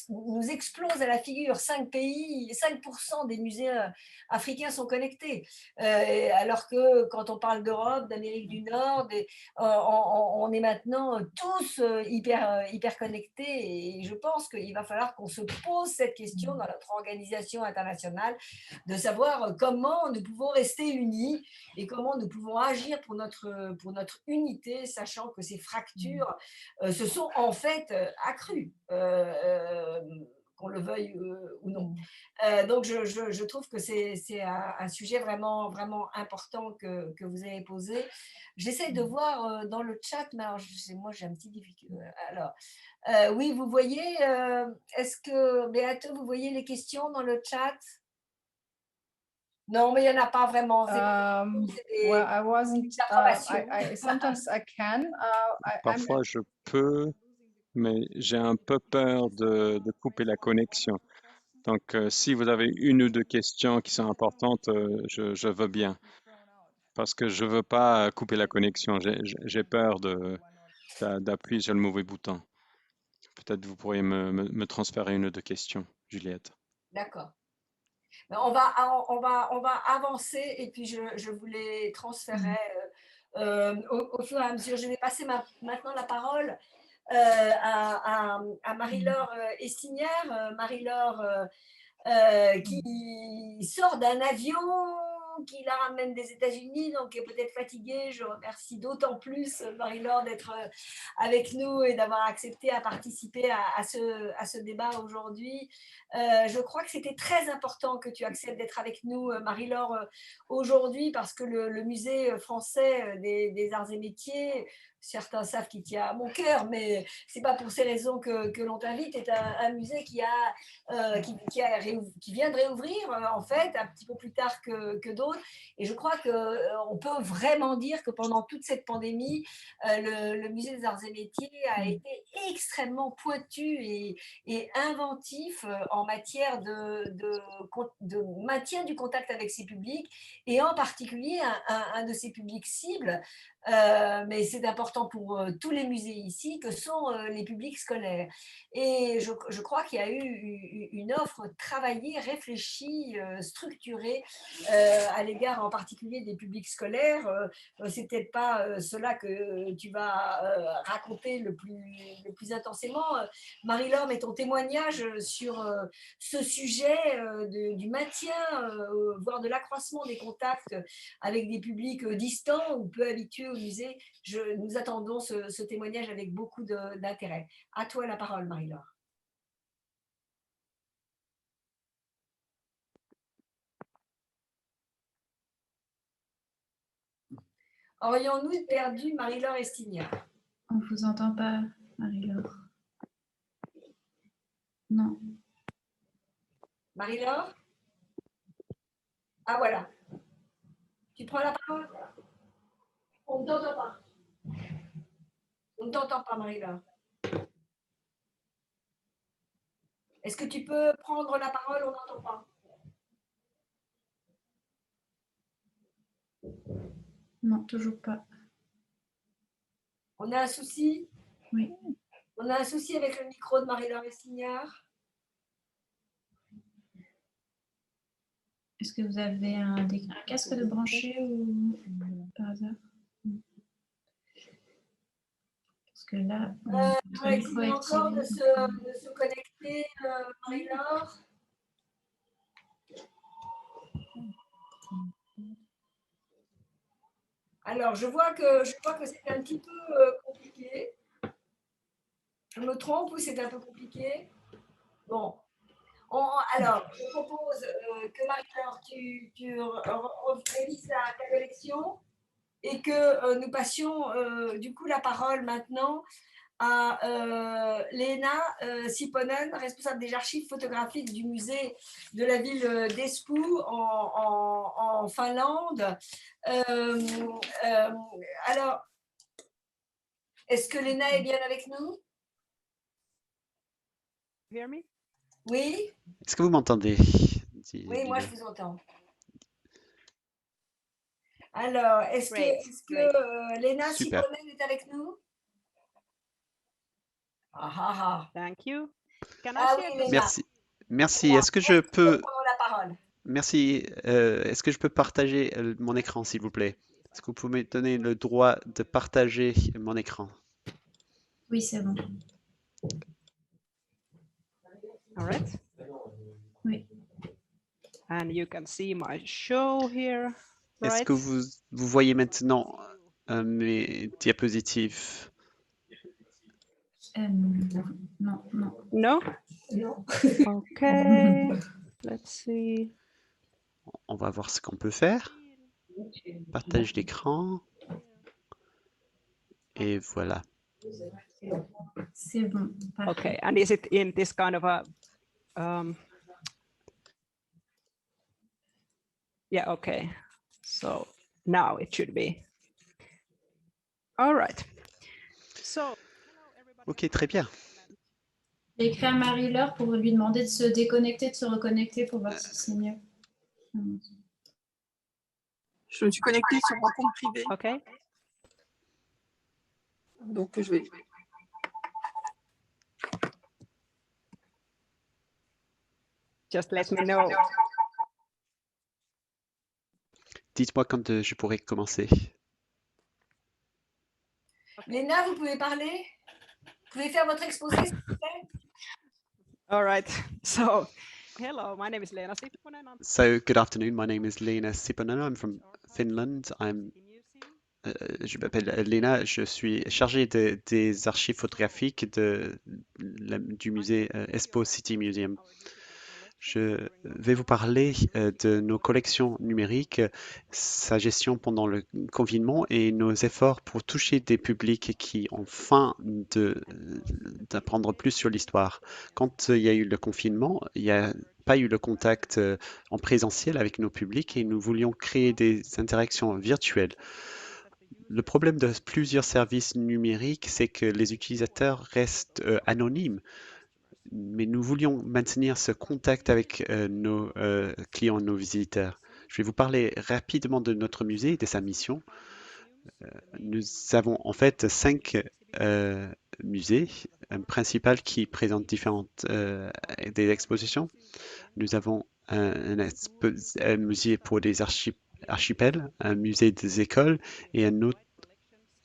nous explose à la figure. 5% des musées africains sont connectés. Alors que quand on parle d'Europe, d'Amérique du Nord, on est maintenant tous hyper connectés. Et je pense qu'il va falloir qu'on se pose cette question dans notre organisation internationale, de savoir comment nous pouvons rester unis et comment nous pouvons agir pour notre unité, sachant que ces fractures se sont en fait accrues, qu'on le veuille ou non. Donc, je trouve que c'est un sujet vraiment, vraiment important que vous avez posé. J'essaie de voir dans le chat, mais alors, moi j'ai un petit difficulté. Alors, oui, vous voyez, est-ce que, Beate, vous voyez les questions dans le chat? Non, mais il n'y en a pas vraiment. Well, I wasn't. Sometimes I can. Parfois, je peux, mais j'ai un peu peur de couper la connexion. Donc, si vous avez une ou deux questions qui sont importantes, je veux bien. Parce que je veux pas couper la connexion. J'ai peur d'appuyer sur le mauvais bouton. Peut-être vous pourriez me transférer une ou deux questions, Juliette. D'accord. On va avancer et puis je vous les transférerai au fur et à mesure. Je vais passer maintenant la parole à Marie-Laure Estinière. Marie-Laure qui sort d'un avion qui la ramène des États-Unis, donc est peut-être fatiguée. Je remercie d'autant plus Marie-Laure d'être avec nous et d'avoir accepté à participer à ce débat aujourd'hui. Je crois que c'était très important que tu acceptes d'être avec nous, Marie-Laure, aujourd'hui, parce que le musée français des arts et métiers, certains savent qu'il tient à mon cœur, mais ce n'est pas pour ces raisons que l'on t'invite, est un musée qui vient de réouvrir, en fait, un petit peu plus tard que d'autres. Et je crois qu'on peut vraiment dire que pendant toute cette pandémie, le musée des arts et métiers a été extrêmement pointu et inventif en matière de maintien du contact avec ses publics, et en particulier un de ses publics cibles mais c'est important pour tous les musées ici, que sont les publics scolaires. Et je crois qu'il y a eu une offre travaillée, réfléchie, structurée à l'égard en particulier des publics scolaires. C'est peut-être pas cela que tu vas raconter le plus intensément, Marie-Laure, mais ton témoignage sur ce sujet du maintien, voire de l'accroissement des contacts avec des publics distants ou peu habitués au musée. Nous attendons ce témoignage avec beaucoup d'intérêt. À toi la parole, Marie-Laure. Aurions-nous perdu Marie-Laure Estignard? On ne vous entend pas, Marie-Laure. Non. Marie-Laure? Ah voilà. Tu prends la parole? On ne t'entend pas. On ne t'entend pas, Marie-Laure. Est-ce que tu peux prendre la parole? On n'entend pas. Non, toujours pas. On a un souci? Oui. On a un souci avec le micro de Marie-Laure Estignard? Est-ce que vous avez un casque de branché ou par hasard? Parce que là, On va essayer encore de se connecter, Marie-Laure. Alors, je vois que c'est un petit peu compliqué. Je me trompe ou c'est un peu compliqué? Bon. Alors, je propose que Marie-Laure, tu révises ta collection et que nous passions du coup la parole maintenant à Leena Siponen, responsable des archives photographiques du musée de la ville d'Espoo en Finlande. Alors, est-ce que Leena est bien avec nous? Oui? Est-ce que vous m'entendez? Oui, moi je vous entends. Alors, est-ce que Leena Siponen est avec nous? Thank you. Can I Ah share oui, the Merci. Merci. Est-ce que je peux... la parole. Merci. Est-ce que je peux partager mon écran, s'il vous plaît? Est-ce que vous pouvez me donner le droit de partager mon écran? Oui, c'est bon. All right. Oui. And you can see my show here. Est-ce Right? que vous voyez maintenant mes diapositives? Non, non. No? Okay. Let's see. On va voir ce qu'on peut faire. Partage d'écran. Et voilà. C'est bon. Parfait. Okay. And is it in this kind of a yeah, okay. So now it should be. All right. So Ok, très bien. J'ai écrit à Marie-Laure pour lui demander de se déconnecter, de se reconnecter pour voir si c'est mieux. Je me suis connectée sur mon compte privé. Okay. Donc je vais. Just let me know. Dites-moi quand je pourrais commencer. Léna, vous pouvez parler? Vous pouvez faire votre exposé, s'il vous plaît? All right. So, hello, my name is Leena Sipponen. So, good afternoon. My name is Leena Siponen. I'm from Finland. Je m'appelle Léna. Je suis chargée des archives photographiques du musée Espoo City Museum. Je vais vous parler de nos collections numériques, sa gestion pendant le confinement et nos efforts pour toucher des publics qui ont faim d'apprendre plus sur l'histoire. Quand il y a eu le confinement, il n'y a pas eu le contact en présentiel avec nos publics et nous voulions créer des interactions virtuelles. Le problème de plusieurs services numériques, c'est que les utilisateurs restent anonymes. Mais nous voulions maintenir ce contact avec nos clients, nos visiteurs. Je vais vous parler rapidement de notre musée et de sa mission. Nous avons en fait 5 musées, un principal qui présente différentes des expositions. Nous avons un musée pour des archipels, un musée des écoles et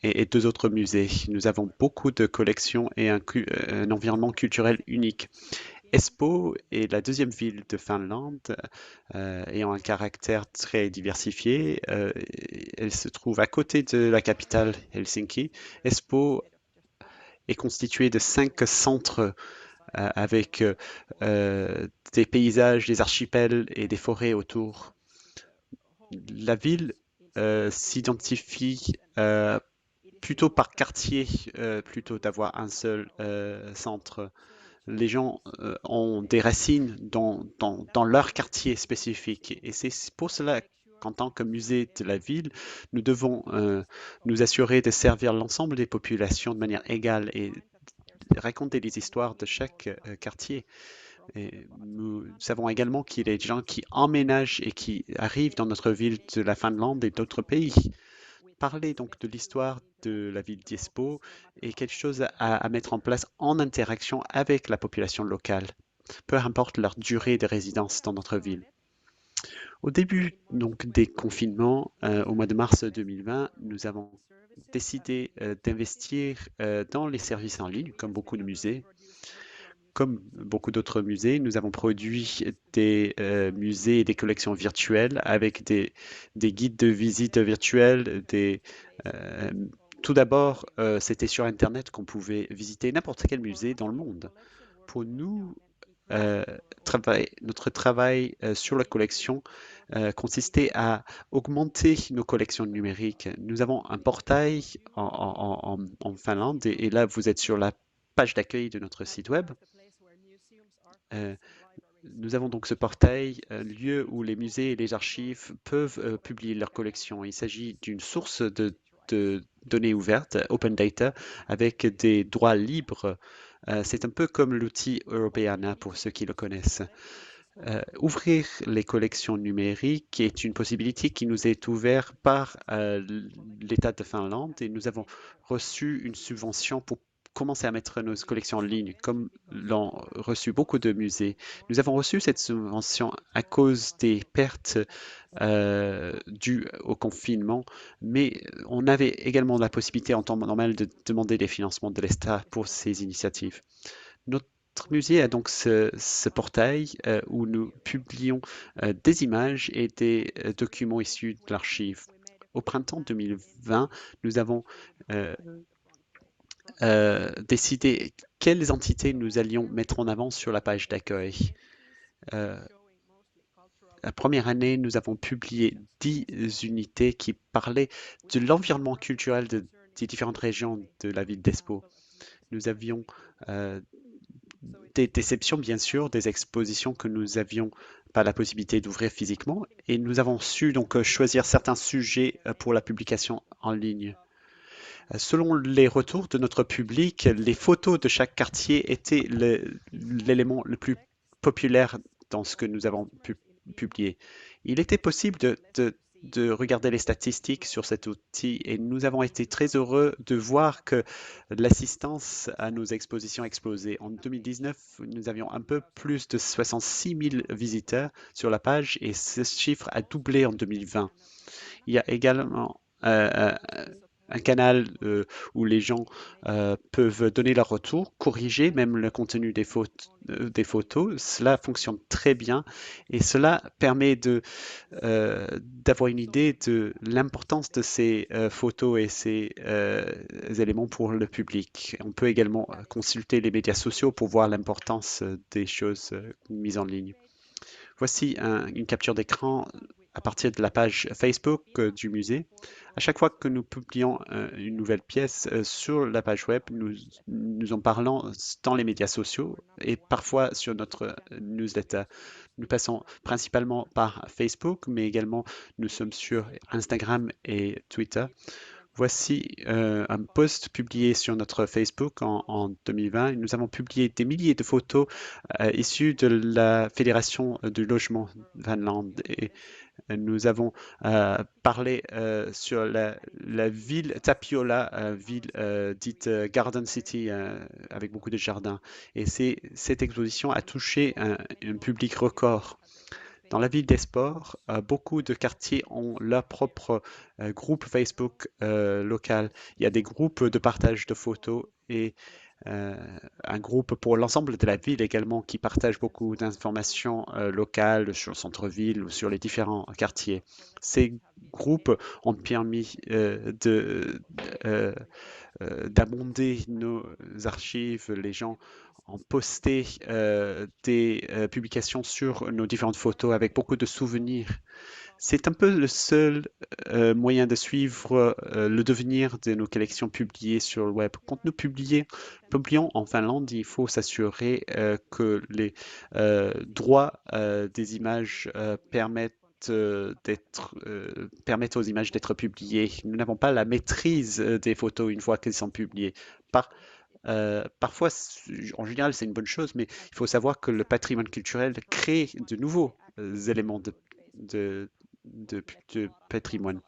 et 2 autres musées. Nous avons beaucoup de collections et un environnement culturel unique. Espoo est la deuxième ville de Finlande, ayant un caractère très diversifié. Elle se trouve à côté de la capitale Helsinki. Espoo est constituée de 5 centres avec des paysages, des archipels et des forêts autour. La ville s'identifie plutôt par quartier, plutôt d'avoir un seul centre. Les gens ont des racines dans leur quartier spécifique. Et c'est pour cela qu'en tant que musée de la ville, nous devons nous assurer de servir l'ensemble des populations de manière égale et raconter les histoires de chaque quartier. Et nous savons également qu'il y a des gens qui emménagent et qui arrivent dans notre ville de la Finlande et d'autres pays. Parler donc de l'histoire de la ville d'Espoo est quelque chose à mettre en place en interaction avec la population locale, peu importe leur durée de résidence dans notre ville. Au début donc des confinements, au mois de mars 2020, nous avons décidé d'investir dans les services en ligne, comme beaucoup de musées. Comme beaucoup d'autres musées, nous avons produit des musées et des collections virtuelles avec des guides de visite virtuels. Tout d'abord, c'était sur Internet qu'on pouvait visiter n'importe quel musée dans le monde. Pour nous, notre travail sur la collection consistait à augmenter nos collections numériques. Nous avons un portail en Finlande et là, vous êtes sur la page d'accueil de notre site web. Nous avons donc ce portail, lieu où les musées et les archives peuvent publier leurs collections. Il s'agit d'une source de données ouvertes, open data, avec des droits libres. C'est un peu comme l'outil Europeana pour ceux qui le connaissent. Ouvrir les collections numériques est une possibilité qui nous est ouverte par l'État de Finlande et nous avons reçu une subvention pour commencer à mettre nos collections en ligne, comme l'ont reçu beaucoup de musées. Nous avons reçu cette subvention à cause des pertes dues au confinement, mais on avait également la possibilité en temps normal de demander des financements de l'État pour ces initiatives. Notre musée a donc ce portail où nous publions des images et des documents issus de l'archive. Au printemps 2020, nous avons décidé quelles entités nous allions mettre en avant sur la page d'accueil. La première année, nous avons publié 10 unités qui parlaient de l'environnement culturel des différentes régions de la ville d'Espoo. Nous avions des déceptions, bien sûr, des expositions que nous n'avions pas la possibilité d'ouvrir physiquement et nous avons su donc choisir certains sujets pour la publication en ligne. Selon les retours de notre public, les photos de chaque quartier étaient l'élément le plus populaire dans ce que nous avons publié. Il était possible de regarder les statistiques sur cet outil et nous avons été très heureux de voir que l'assistance à nos expositions explosait. En 2019, nous avions un peu plus de 66 000 visiteurs sur la page et ce chiffre a doublé en 2020. Il y a également un canal où les gens peuvent donner leur retour, corriger même le contenu des photos. Cela fonctionne très bien et cela permet d'avoir une idée de l'importance de ces photos et ces éléments pour le public. On peut également consulter les médias sociaux pour voir l'importance des choses mises en ligne. Voici une capture d'écran à partir de la page Facebook du musée. À chaque fois que nous publions une nouvelle pièce sur la page web, nous en parlons dans les médias sociaux et parfois sur notre newsletter. Nous passons principalement par Facebook, mais également nous sommes sur Instagram et Twitter. Voici un post publié sur notre Facebook en 2020. Nous avons publié des milliers de photos issues de la Fédération du logement Finlande. Et nous avons parlé sur la ville Tapiola, ville dite Garden City, avec beaucoup de jardins. Et cette exposition a touché un public record. Dans la ville des sports, beaucoup de quartiers ont leur propre groupe Facebook local. Il y a des groupes de partage de photos et un groupe pour l'ensemble de la ville également qui partage beaucoup d'informations locales sur le centre-ville ou sur les différents quartiers. Ces groupes ont permis d'abonder nos archives. Les gens ont posté des publications sur nos différentes photos avec beaucoup de souvenirs. C'est un peu le seul moyen de suivre le devenir de nos collections publiées sur le web. Quand nous publions en Finlande, il faut s'assurer que les droits des images permettent aux images d'être publiées. Nous n'avons pas la maîtrise des photos une fois qu'elles sont publiées. Parfois, en général, c'est une bonne chose, mais il faut savoir que le patrimoine culturel crée de nouveaux éléments de, de patrimoine.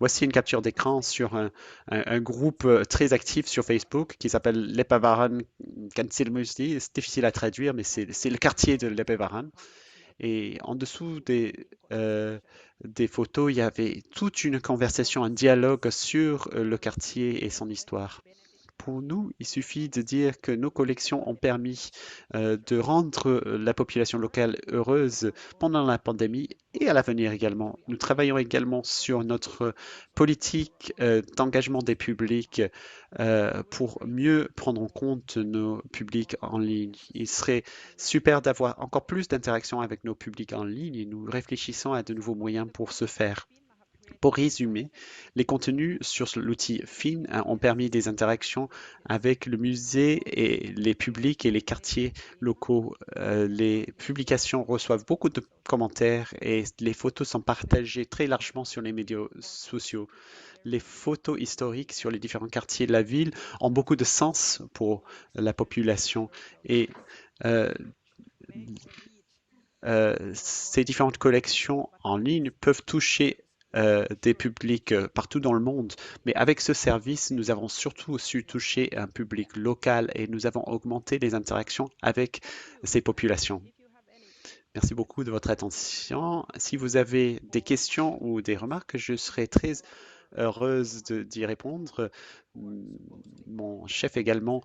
Voici une capture d'écran sur un groupe très actif sur Facebook qui s'appelle Leppävaran Kansalmuseum. C'est difficile à traduire, mais c'est le quartier de Leppävaran. Et en dessous des photos, il y avait toute une conversation, un dialogue sur le quartier et son histoire. Pour nous, il suffit de dire que nos collections ont permis de rendre la population locale heureuse pendant la pandémie et à l'avenir également. Nous travaillons également sur notre politique d'engagement des publics pour mieux prendre en compte nos publics en ligne. Il serait super d'avoir encore plus d'interactions avec nos publics en ligne et nous réfléchissons à de nouveaux moyens pour ce faire. Pour résumer, les contenus sur l'outil Fin ont permis des interactions avec le musée et les publics et les quartiers locaux. Les publications reçoivent beaucoup de commentaires et les photos sont partagées très largement sur les médias sociaux. Les photos historiques sur les différents quartiers de la ville ont beaucoup de sens pour la population et ces différentes collections en ligne peuvent toucher des publics partout dans le monde. Mais avec ce service, nous avons surtout su toucher un public local et nous avons augmenté les interactions avec ces populations. Merci beaucoup de votre attention. Si vous avez des questions ou des remarques, je serai très heureuse d'y répondre. Mon chef également,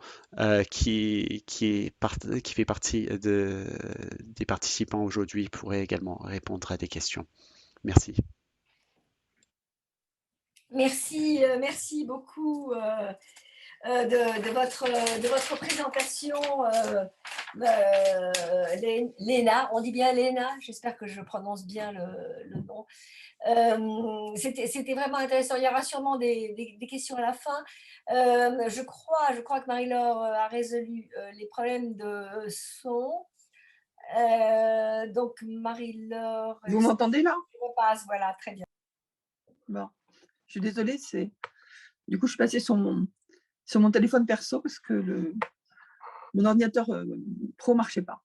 qui fait partie des participants aujourd'hui, pourrait également répondre à des questions. Merci. Merci beaucoup de votre présentation, Léna. On dit bien Léna, j'espère que je prononce bien le nom. C'était vraiment intéressant. Il y aura sûrement des questions à la fin. Je crois que Marie-Laure a résolu les problèmes de son. Donc, Marie-Laure... Vous m'entendez là? Je repasse, voilà, très bien. Bon, je suis désolée, du coup, je suis passée sur mon téléphone perso parce que mon ordinateur pro ne marchait pas.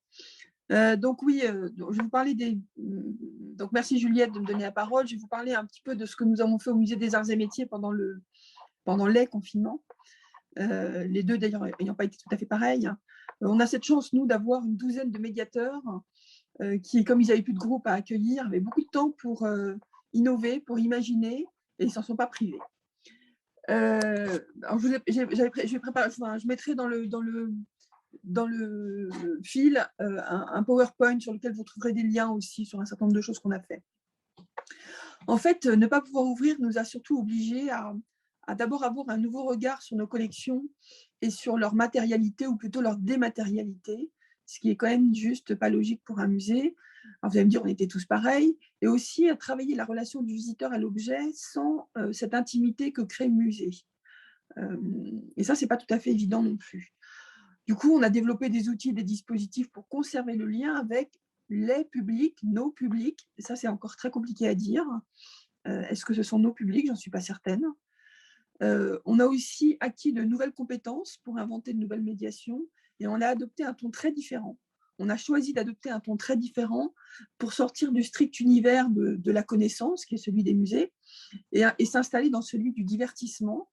Donc oui, je vais vous parler donc merci Juliette de me donner la parole. Je vais vous parler un petit peu de ce que nous avons fait au Musée des Arts et Métiers pendant les confinements. Les deux d'ailleurs n'ayant pas été tout à fait pareils. On a cette chance, nous, d'avoir une douzaine de médiateurs qui, comme ils n'avaient plus de groupe à accueillir, avaient beaucoup de temps pour innover, pour imaginer, et ils ne s'en sont pas privés. Alors je mettrai dans le fil un PowerPoint sur lequel vous trouverez des liens aussi sur un certain nombre de choses qu'on a fait. En fait, ne pas pouvoir ouvrir nous a surtout obligés à d'abord avoir un nouveau regard sur nos collections et sur leur matérialité ou plutôt leur dématérialité, ce qui est quand même juste pas logique pour un musée. Alors vous allez me dire, on était tous pareils, et aussi à travailler la relation du visiteur à l'objet sans cette intimité que crée le musée. Et ça, c'est pas tout à fait évident non plus. Du coup, on a développé des outils, des dispositifs pour conserver le lien avec les publics, nos publics. Et ça, c'est encore très compliqué à dire. Est-ce que ce sont nos publics? J'en suis pas certaine. On a aussi acquis de nouvelles compétences pour inventer de nouvelles médiations et on a adopté un ton très différent. On a choisi d'adopter un ton très différent pour sortir du strict univers de la connaissance, qui est celui des musées, et s'installer dans celui du divertissement,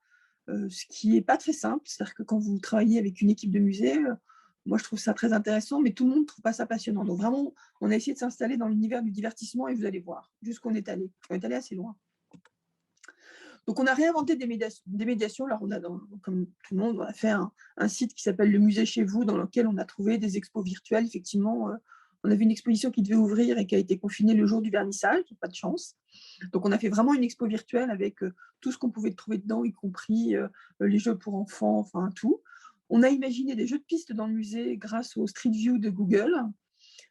ce qui n'est pas très simple. C'est-à-dire que quand vous travaillez avec une équipe de musée, moi je trouve ça très intéressant, mais tout le monde ne trouve pas ça passionnant. Donc vraiment, on a essayé de s'installer dans l'univers du divertissement et vous allez voir jusqu'où on est allé. On est allé assez loin. Donc, on a réinventé des médiations. Alors, comme tout le monde, on a fait un site qui s'appelle Le Musée chez vous, dans lequel on a trouvé des expos virtuelles. Effectivement, on avait une exposition qui devait ouvrir et qui a été confinée le jour du vernissage, pas de chance. Donc, on a fait vraiment une expo virtuelle avec tout ce qu'on pouvait trouver dedans, y compris les jeux pour enfants, enfin tout. On a imaginé des jeux de pistes dans le musée grâce au Street View de Google.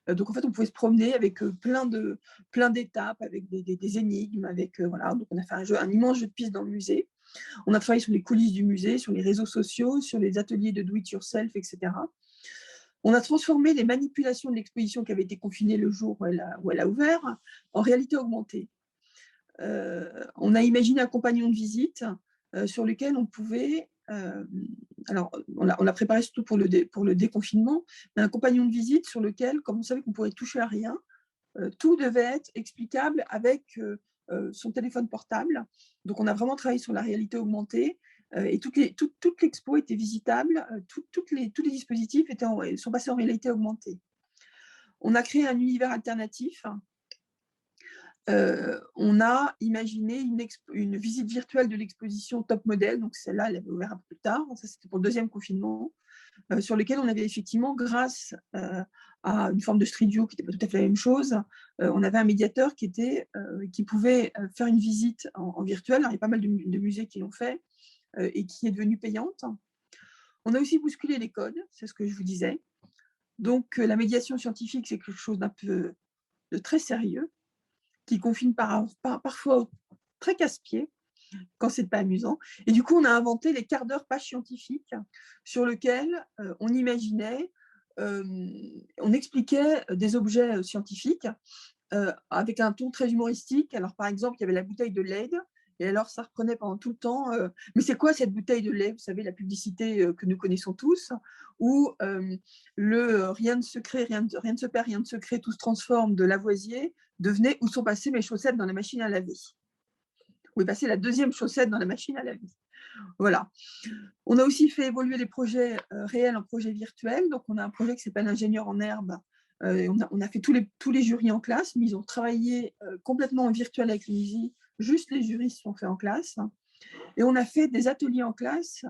Donc, en fait, on pouvait se promener avec plein d'étapes, avec des énigmes. Voilà. Donc, on a fait un immense jeu de piste dans le musée. On a travaillé sur les coulisses du musée, sur les réseaux sociaux, sur les ateliers de do-it-yourself, etc. On a transformé les manipulations de l'exposition qui avait été confinée le jour où elle a ouvert en réalité augmentée. On a imaginé un compagnon de visite sur lequel on pouvait... alors, on l'a préparé surtout pour le déconfinement, mais un compagnon de visite sur lequel, comme on savait qu'on pourrait toucher à rien, tout devait être explicable avec son téléphone portable. Donc, on a vraiment travaillé sur la réalité augmentée et toute l'expo était visitable, tous les dispositifs sont passés en réalité augmentée. On a créé un univers alternatif. On a imaginé une visite virtuelle de l'exposition Top Model, donc celle-là, elle avait ouvert un peu plus tard, ça c'était pour le deuxième confinement, sur lequel on avait effectivement, grâce à une forme de Street View qui n'était pas tout à fait la même chose, on avait un médiateur qui pouvait faire une visite en virtuel. Alors, il y a pas mal de musées qui l'ont fait et qui est devenue payante. On a aussi bousculé les codes, c'est ce que je vous disais. Donc, la médiation scientifique, c'est quelque chose de très sérieux, qui confine parfois très casse-pied, quand c'est pas amusant. Et du coup, on a inventé les quarts d'heure pages scientifiques sur lesquels on imaginait, on expliquait des objets scientifiques avec un ton très humoristique. Alors, par exemple, il y avait la bouteille de LED, et alors ça reprenait pendant tout le temps mais c'est quoi cette bouteille de lait? Vous savez, la publicité que nous connaissons tous, où rien ne se crée, rien ne se perd, rien ne se crée, tout se transforme de Lavoisier, devenait où sont passées mes chaussettes dans la machine à laver. Où est passée la deuxième chaussette dans la machine à laver. Voilà. On a aussi fait évoluer les projets réels en projets virtuels. Donc, on a un projet qui s'appelle Ingénieur en herbe. On a fait tous les jurys en classe, mais ils ont travaillé complètement en virtuel avec les musées. Juste les jurys se sont faits en classe. Et on a fait des ateliers en classe,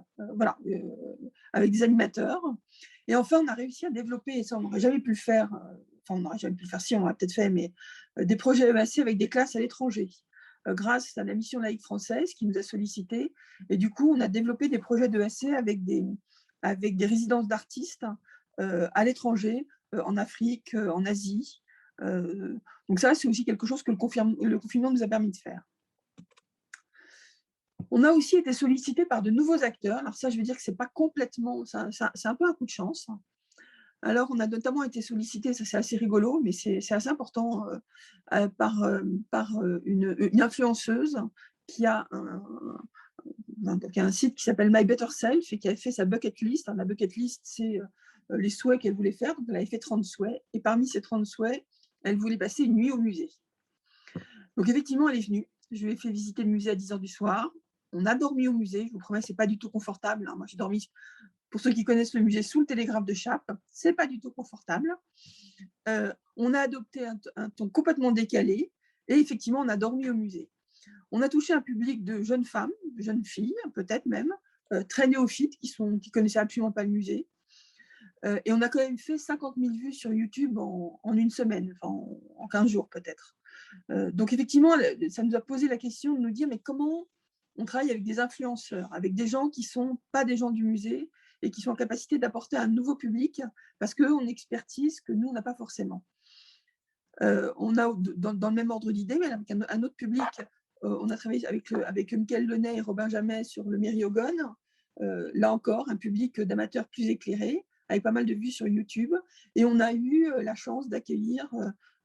avec des animateurs. Et enfin, on a réussi à développer, et ça, on n'aurait jamais pu le faire, on n'aurait jamais pu le faire, si, on l'aurait peut-être fait, mais des projets EAC avec des classes à l'étranger, grâce à la mission laïque française qui nous a sollicité. Et du coup, on a développé des projets d'EAC avec des résidences d'artistes à l'étranger, en Afrique, en Asie. Donc ça, c'est aussi quelque chose que le confinement nous a permis de faire. On a aussi été sollicité par de nouveaux acteurs. Alors ça, je veux dire que c'est pas complètement, c'est un peu un coup de chance. Alors, on a notamment été sollicité, ça c'est assez rigolo, mais c'est assez important, par une influenceuse qui a un site qui s'appelle My Better Self et qui a fait sa bucket list. La bucket list, c'est les souhaits qu'elle voulait faire. Donc, elle avait fait 30 souhaits. Et parmi ces 30 souhaits, elle voulait passer une nuit au musée. Donc, effectivement, elle est venue. Je lui ai fait visiter le musée à 10h du soir. On a dormi au musée. Je vous promets, ce n'est pas du tout confortable. Moi, j'ai dormi, pour ceux qui connaissent le musée, sous le télégraphe de Chappe. Ce n'est pas du tout confortable. On a adopté un ton complètement décalé. Et effectivement, on a dormi au musée. On a touché un public de jeunes femmes, de jeunes filles, peut-être même, très néophytes, qui connaissaient absolument pas le musée. Et on a quand même fait 50 000 vues sur YouTube en une semaine, en 15 jours peut-être. Donc effectivement, ça nous a posé la question de nous dire, mais comment on travaille avec des influenceurs, avec des gens qui ne sont pas des gens du musée et qui sont en capacité d'apporter un nouveau public parce qu'eux ont une expertise que nous, on n'a pas forcément. On a, dans le même ordre d'idée, mais avec un autre public, on a travaillé avec Michael Lenay et Robin Jamet sur le Mériogone. Là encore, un public d'amateurs plus éclairés, avec pas mal de vues sur YouTube. Et on a eu la chance d'accueillir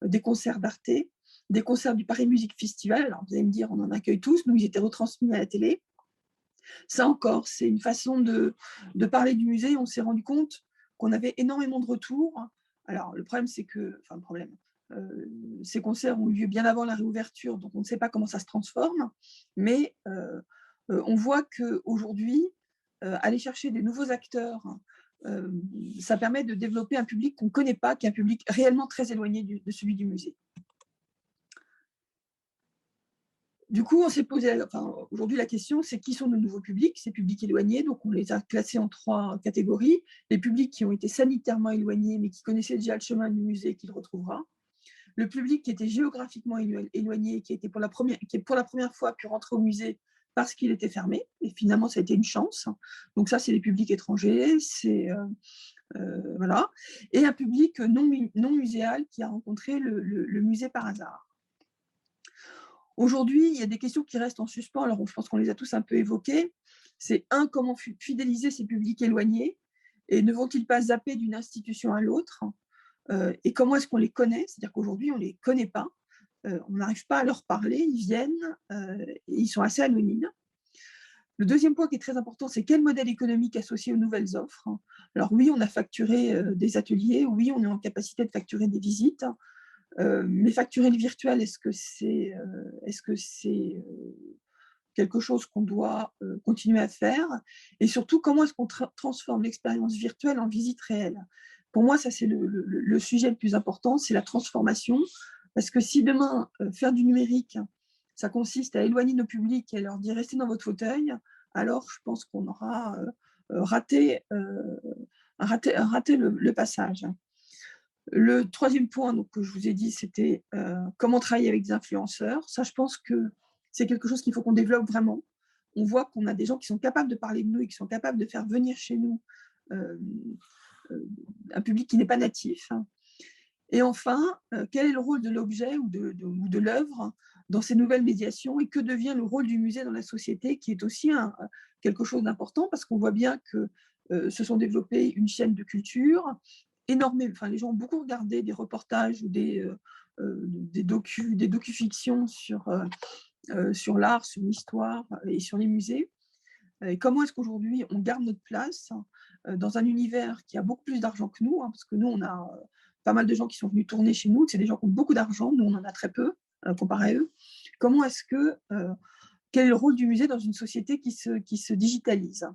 des concerts d'Arte, des concerts du Paris Music Festival. Alors, vous allez me dire, on en accueille tous. Nous, ils étaient retransmis à la télé. Ça encore, c'est une façon de parler du musée. On s'est rendu compte qu'on avait énormément de retours. Alors, le problème, c'est que, enfin, le problème, ces concerts ont eu lieu bien avant la réouverture, donc on ne sait pas comment ça se transforme, mais on voit qu'aujourd'hui, aller chercher des nouveaux acteurs, ça permet de développer un public qu'on ne connaît pas, qui est un public réellement très éloigné de celui du musée. Du coup, on s'est posé, aujourd'hui, la question, c'est qui sont nos nouveaux publics, ces publics éloignés. Donc, on les a classés en 3 catégories. Les publics qui ont été sanitairement éloignés, mais qui connaissaient déjà le chemin du musée, qu'il retrouvera. Le public qui était géographiquement éloigné, qui est pour la première fois pu rentrer au musée parce qu'il était fermé. Et finalement, ça a été une chance. Donc ça, c'est les publics étrangers. Voilà. Et un public non muséal qui a rencontré le musée par hasard. Aujourd'hui, il y a des questions qui restent en suspens. Alors, je pense qu'on les a tous un peu évoquées. C'est comment fidéliser ces publics éloignés et ne vont-ils pas zapper d'une institution à l'autre, et comment est-ce qu'on les connaît? C'est-à-dire qu'aujourd'hui, on ne les connaît pas. On n'arrive pas à leur parler. Ils viennent et ils sont assez anonymes. Le deuxième point qui est très important, c'est quel modèle économique associé aux nouvelles offres. Alors oui, on a facturé des ateliers. Oui, on est en capacité de facturer des visites. Mais facturer le virtuel, est-ce que c'est quelque chose qu'on doit continuer à faire? Et surtout, comment est-ce qu'on transforme l'expérience virtuelle en visite réelle? Pour moi, ça, c'est le sujet le plus important, c'est la transformation. Parce que si demain, faire du numérique, ça consiste à éloigner nos publics et à leur dire « restez dans votre fauteuil », alors je pense qu'on aura raté le passage. Le troisième point donc, que je vous ai dit, c'était comment travailler avec des influenceurs. Ça, je pense que c'est quelque chose qu'il faut qu'on développe vraiment. On voit qu'on a des gens qui sont capables de parler de nous et qui sont capables de faire venir chez nous un public qui n'est pas natif. Et enfin, quel est le rôle de l'objet ou de l'œuvre dans ces nouvelles médiations et que devient le rôle du musée dans la société, qui est aussi quelque chose d'important parce qu'on voit bien que se sont développées une chaîne de culture énormément. Enfin, les gens ont beaucoup regardé des reportages ou des docu-fictions sur l'art, sur l'histoire et sur les musées. Et comment est-ce qu'aujourd'hui on garde notre place dans un univers qui a beaucoup plus d'argent que nous, parce que nous, on a pas mal de gens qui sont venus tourner chez nous, c'est des gens qui ont beaucoup d'argent, nous, on en a très peu comparé à eux. Comment est-ce que, quel est le rôle du musée dans une société qui se digitalise?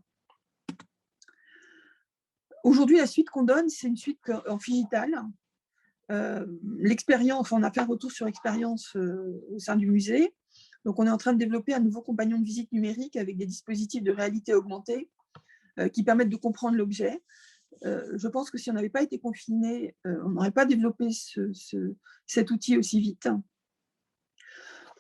Aujourd'hui, la suite qu'on donne, c'est une suite en digital. L'expérience, on a fait un retour sur l'expérience au sein du musée. Donc, on est en train de développer un nouveau compagnon de visite numérique avec des dispositifs de réalité augmentée qui permettent de comprendre l'objet. Je pense que si on n'avait pas été confiné, on n'aurait pas développé cet outil aussi vite.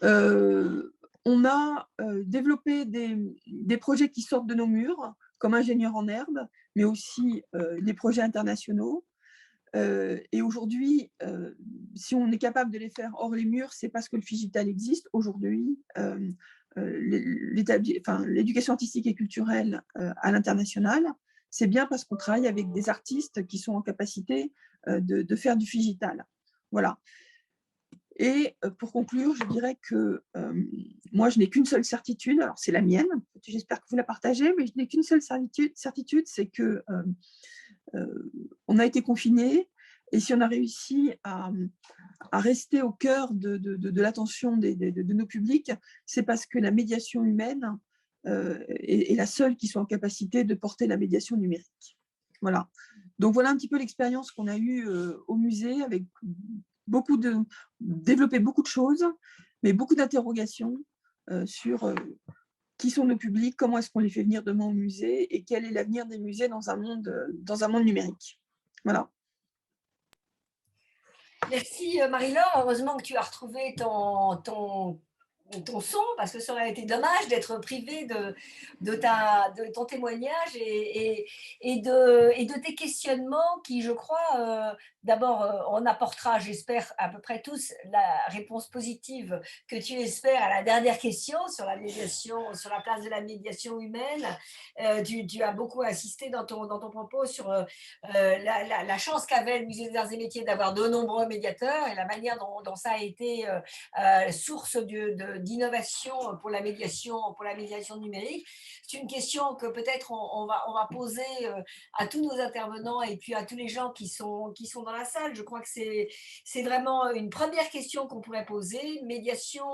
On a développé des projets qui sortent de nos murs, comme ingénieur en herbe, mais aussi des projets internationaux. Et aujourd'hui, si on est capable de les faire hors les murs, c'est parce que le Figital existe. Aujourd'hui, l'éducation artistique et culturelle à l'international, c'est bien parce qu'on travaille avec des artistes qui sont en capacité de faire du Figital. Voilà. Et pour conclure, je dirais que moi, je n'ai qu'une seule certitude, alors c'est la mienne, j'espère que vous la partagez, mais je n'ai qu'une seule certitude, c'est que on a été confinés, et si on a réussi à rester au cœur de l'attention de nos publics, c'est parce que la médiation humaine est la seule qui soit en capacité de porter la médiation numérique. Voilà. Donc voilà un petit peu l'expérience qu'on a eue au musée, avec développer beaucoup de choses, mais beaucoup d'interrogations sur qui sont nos publics, comment est-ce qu'on les fait venir demain au musée et quel est l'avenir des musées dans un monde numérique. Voilà. Merci Marie-Laure, heureusement que tu as retrouvé ton son, parce que ça aurait été dommage d'être privé de ton témoignage et de tes questionnements qui, je crois, d'abord, on apportera, j'espère, à peu près tous la réponse positive que tu espères à la dernière question sur la médiation, sur la place de la médiation humaine. Tu as beaucoup insisté dans ton propos sur la chance qu'avait le Musée des Arts et Métiers d'avoir de nombreux médiateurs et la manière dont ça a été source d'innovation pour la médiation numérique. C'est une question que peut-être on va poser à tous nos intervenants et puis à tous les gens qui sont dans la salle. Je crois que c'est vraiment une première question qu'on pourrait poser. Médiation,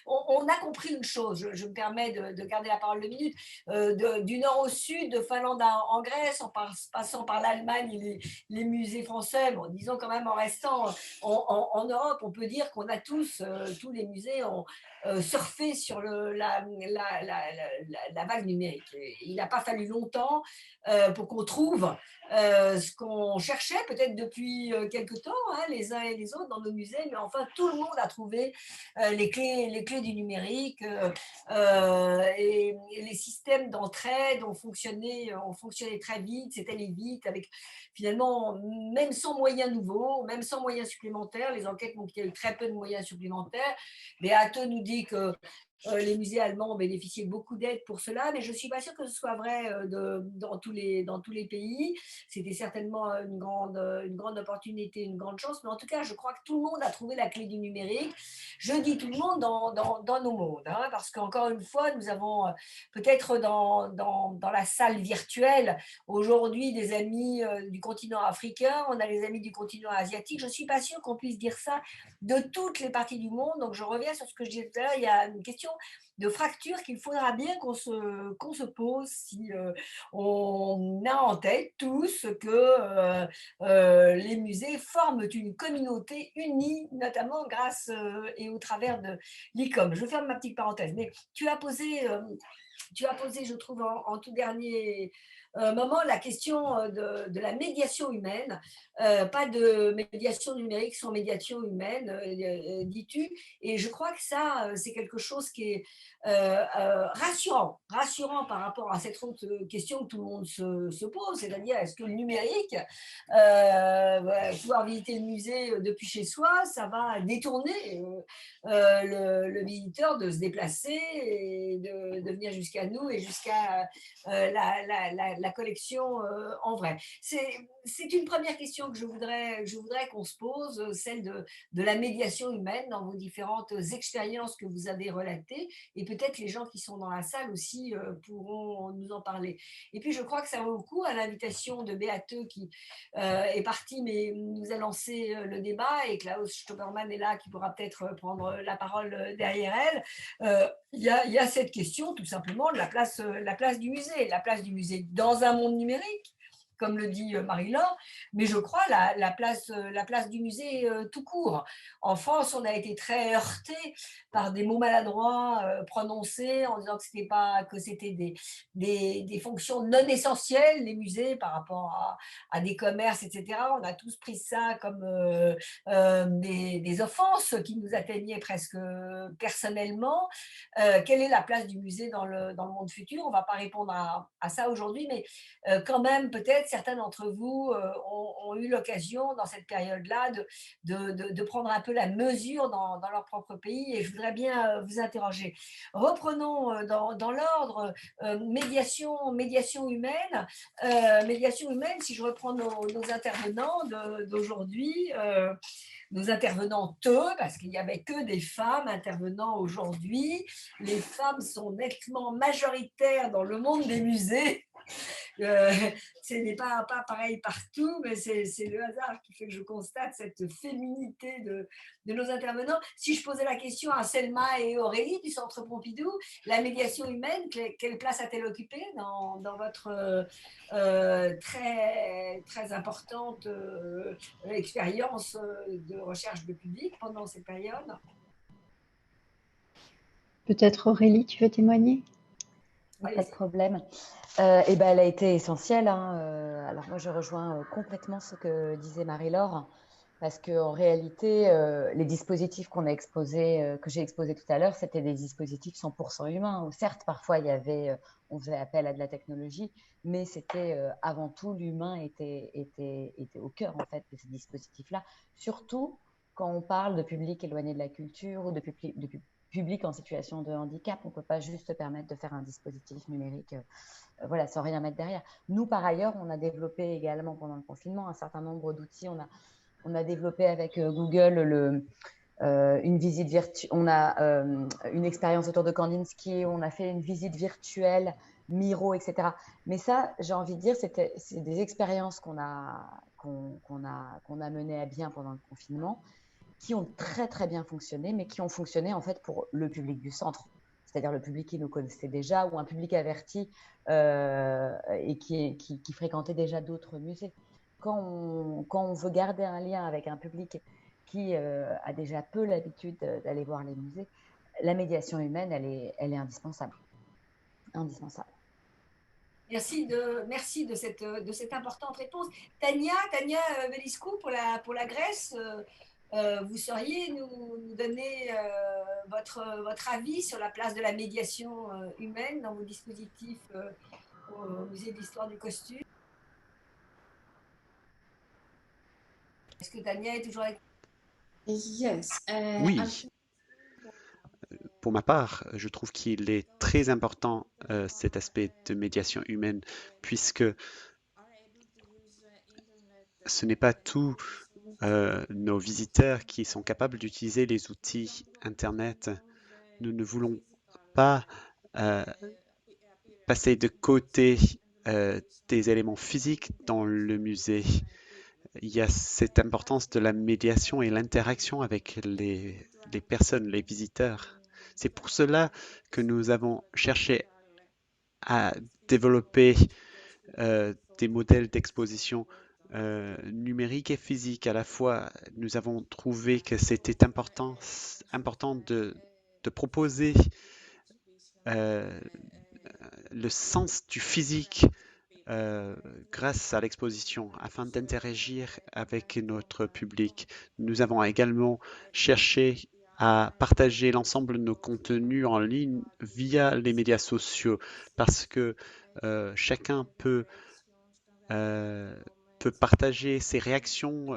on a compris une chose, je me permets de garder la parole 2 minutes, du nord au sud, de Finlande en Grèce, en passant par l'Allemagne et les musées français, bon, disons quand même en restant en Europe, on peut dire qu'on a tous les musées ont surfé sur la vague numérique. Il n'a pas fallu longtemps pour qu'on trouve ce qu'on cherchait peut-être depuis quelque temps, hein, les uns et les autres dans nos musées, mais enfin tout le monde a trouvé les clés du numérique et les systèmes d'entraide ont fonctionné très vite, c'est allé vite, avec finalement, même sans moyens nouveaux, même sans moyens supplémentaires, les enquêtes montrent qu'il y a eu très peu de moyens supplémentaires. Beate nous dit que les musées allemands ont bénéficié de beaucoup d'aide pour cela, mais je ne suis pas sûre que ce soit vrai dans tous les pays. C'était certainement une grande opportunité, une grande chance, mais en tout cas, je crois que tout le monde a trouvé la clé du numérique. Je dis tout le monde dans nos mondes, hein, parce qu'encore une fois, nous avons peut-être dans la salle virtuelle aujourd'hui des amis du continent africain, on a les amis du continent asiatique. Je ne suis pas sûre qu'on puisse dire ça de toutes les parties du monde. Donc, je reviens sur ce que je disais tout à l'heure, il y a une question de fracture qu'il faudra bien qu'on se pose si on a en tête tous que les musées forment une communauté unie, notamment grâce et au travers de l'ICOM. Je ferme ma petite parenthèse, mais tu as posé, je trouve, en tout dernier moment, la question de la médiation humaine, pas de médiation numérique sans médiation humaine, dis-tu, et je crois que ça, c'est quelque chose qui est rassurant par rapport à cette autre question que tout le monde se pose, c'est-à-dire est-ce que le numérique, pouvoir visiter le musée depuis chez soi, ça va détourner le visiteur de se déplacer et de venir jusqu'à nous et jusqu'à la collection en vrai. C'est une première question que je voudrais qu'on se pose, celle de la médiation humaine dans vos différentes expériences que vous avez relatées, et peut-être les gens qui sont dans la salle aussi pourront nous en parler. Et puis je crois que ça vaut le coup, à l'invitation de Beate qui est partie mais nous a lancé le débat, et Klaus Stoppermann est là qui pourra peut-être prendre la parole derrière elle. Il y a cette question tout simplement de la place du musée. La place du musée dans un monde numérique, comme le dit Marie-Laure, mais je crois la place du musée tout court. En France, on a été très heurté par des mots maladroits prononcés en disant que c'était des fonctions non essentielles, les musées, par rapport à des commerces, etc. On a tous pris ça comme des offenses qui nous atteignaient presque personnellement. Quelle est la place du musée dans le monde futur? On ne va pas répondre à ça aujourd'hui, mais quand même, peut-être, certains d'entre vous ont eu l'occasion, dans cette période-là, de prendre un peu la mesure dans leur propre pays, et je voudrais bien vous interroger. Reprenons dans l'ordre, médiation humaine. Médiation humaine, si je reprends nos intervenants d'aujourd'hui, nos intervenantes, parce qu'il n'y avait que des femmes intervenant aujourd'hui. Les femmes sont nettement majoritaires dans le monde des musées. Ce n'est pas pareil partout, mais c'est le hasard qui fait que je constate cette féminité de nos intervenants. Si je posais la question à Selma et Aurélie du Centre Pompidou, la médiation humaine, quelle place a-t-elle occupé dans votre très, très importante expérience de recherche de public pendant cette période? Peut-être Aurélie, tu veux témoigner? Pas de problème. Et ben, elle a été essentielle, hein. Alors moi, je rejoins complètement ce que disait Marie-Laure, parce qu'en réalité, les dispositifs qu'on a exposés, que j'ai exposés tout à l'heure, c'était des dispositifs 100% humains. Certes, parfois, on faisait appel à de la technologie, mais c'était avant tout l'humain était au cœur en fait de ces dispositifs-là. Surtout quand on parle de public éloigné de la culture ou de public en situation de handicap, on ne peut pas juste se permettre de faire un dispositif numérique voilà, sans rien mettre derrière. Nous, par ailleurs, on a développé également pendant le confinement un certain nombre d'outils. On a développé avec Google une visite virtuelle. On a une expérience autour de Kandinsky, on a fait une visite virtuelle, Miro, etc. Mais ça, j'ai envie de dire, c'est des expériences qu'on a menées à bien pendant le confinement, qui ont très très bien fonctionné, mais qui ont fonctionné en fait pour le public du centre, c'est-à-dire le public qui nous connaissait déjà ou un public averti et qui fréquentait déjà d'autres musées. Quand on veut garder un lien avec un public qui a déjà peu l'habitude d'aller voir les musées, la médiation humaine, elle est indispensable. Indispensable. Merci de cette importante réponse. Tania Veliscu, pour la Grèce, vous sauriez nous donner votre avis sur la place de la médiation humaine dans vos dispositifs au Musée d'Histoire du Costume? Est-ce que Tania est toujours avec nous? Oui. Pour ma part, je trouve qu'il est très important cet aspect de médiation humaine, puisque ce n'est pas tous nos visiteurs qui sont capables d'utiliser les outils Internet. Nous ne voulons pas passer de côté des éléments physiques dans le musée. Il y a cette importance de la médiation et l'interaction avec les personnes, les visiteurs. C'est pour cela que nous avons cherché à développer des modèles d'exposition numérique et physique à la fois. Nous avons trouvé que c'était important de proposer le sens du physique grâce à l'exposition afin d'interagir avec notre public. Nous avons également cherché à partager l'ensemble de nos contenus en ligne via les médias sociaux parce que chacun peut partager ses réactions,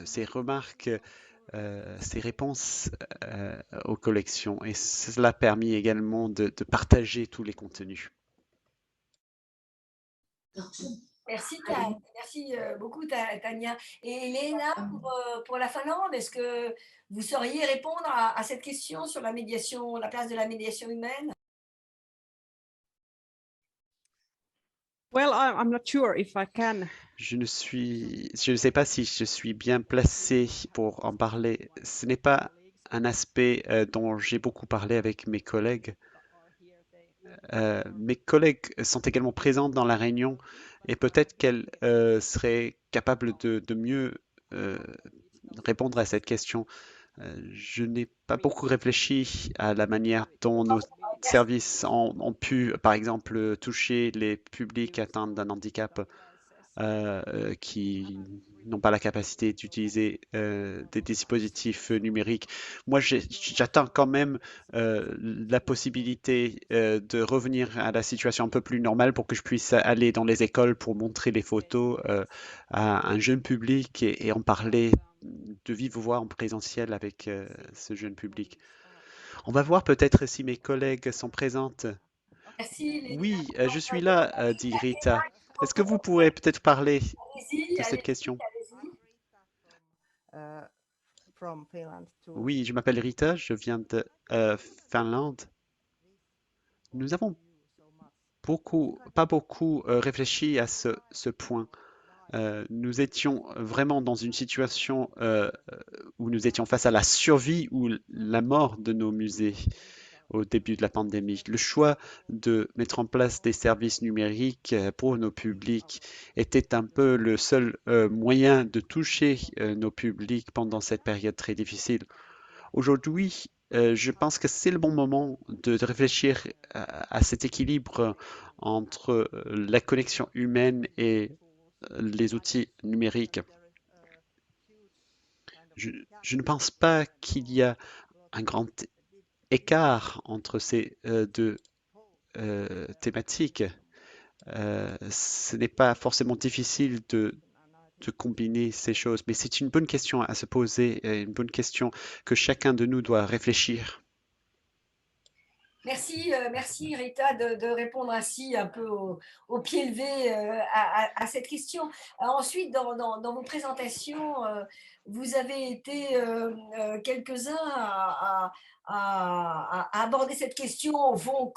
ses remarques, ses réponses aux collections. Et cela a permis également de partager tous les contenus. Merci, merci beaucoup, Tania. Et Elena, pour la Finlande, est-ce que vous sauriez répondre à cette question sur la médiation, la place de la médiation humaine? Well, I'm not sure if I can. Je ne sais pas si je suis bien placé pour en parler. Ce n'est pas un aspect dont j'ai beaucoup parlé avec mes collègues. Mes collègues sont également présents dans la réunion et peut-être qu'elles seraient capables de mieux répondre à cette question. Je n'ai pas beaucoup réfléchi à la manière dont nos services ont pu, par exemple, toucher les publics atteints d'un handicap qui n'ont pas la capacité d'utiliser des dispositifs numériques. Moi, j'attends quand même la possibilité de revenir à la situation un peu plus normale pour que je puisse aller dans les écoles pour montrer les photos à un jeune public et en parler de vive voix en présentiel avec ce jeune public. On va voir peut-être si mes collègues sont présentes. Merci. Oui, je suis là, dit Rita. Est-ce que vous pourrez peut-être parler de cette question? Oui, je m'appelle Rita, je viens de Finlande. Nous avons pas beaucoup réfléchi à ce point. Nous étions vraiment dans une situation où nous étions face à la survie ou la mort de nos musées au début de la pandémie. Le choix de mettre en place des services numériques pour nos publics était un peu le seul moyen de toucher nos publics pendant cette période très difficile. Aujourd'hui, je pense que c'est le bon moment de réfléchir à cet équilibre entre la connexion humaine et les outils numériques. Je ne pense pas qu'il y a un grand écart entre ces deux thématiques. Ce n'est pas forcément difficile de combiner ces choses, mais c'est une bonne question à se poser, une bonne question que chacun de nous doit réfléchir. Merci Rita de répondre ainsi un peu au pied levé à cette question. Ensuite, dans vos présentations, vous avez été quelques-uns à aborder cette question, au fond,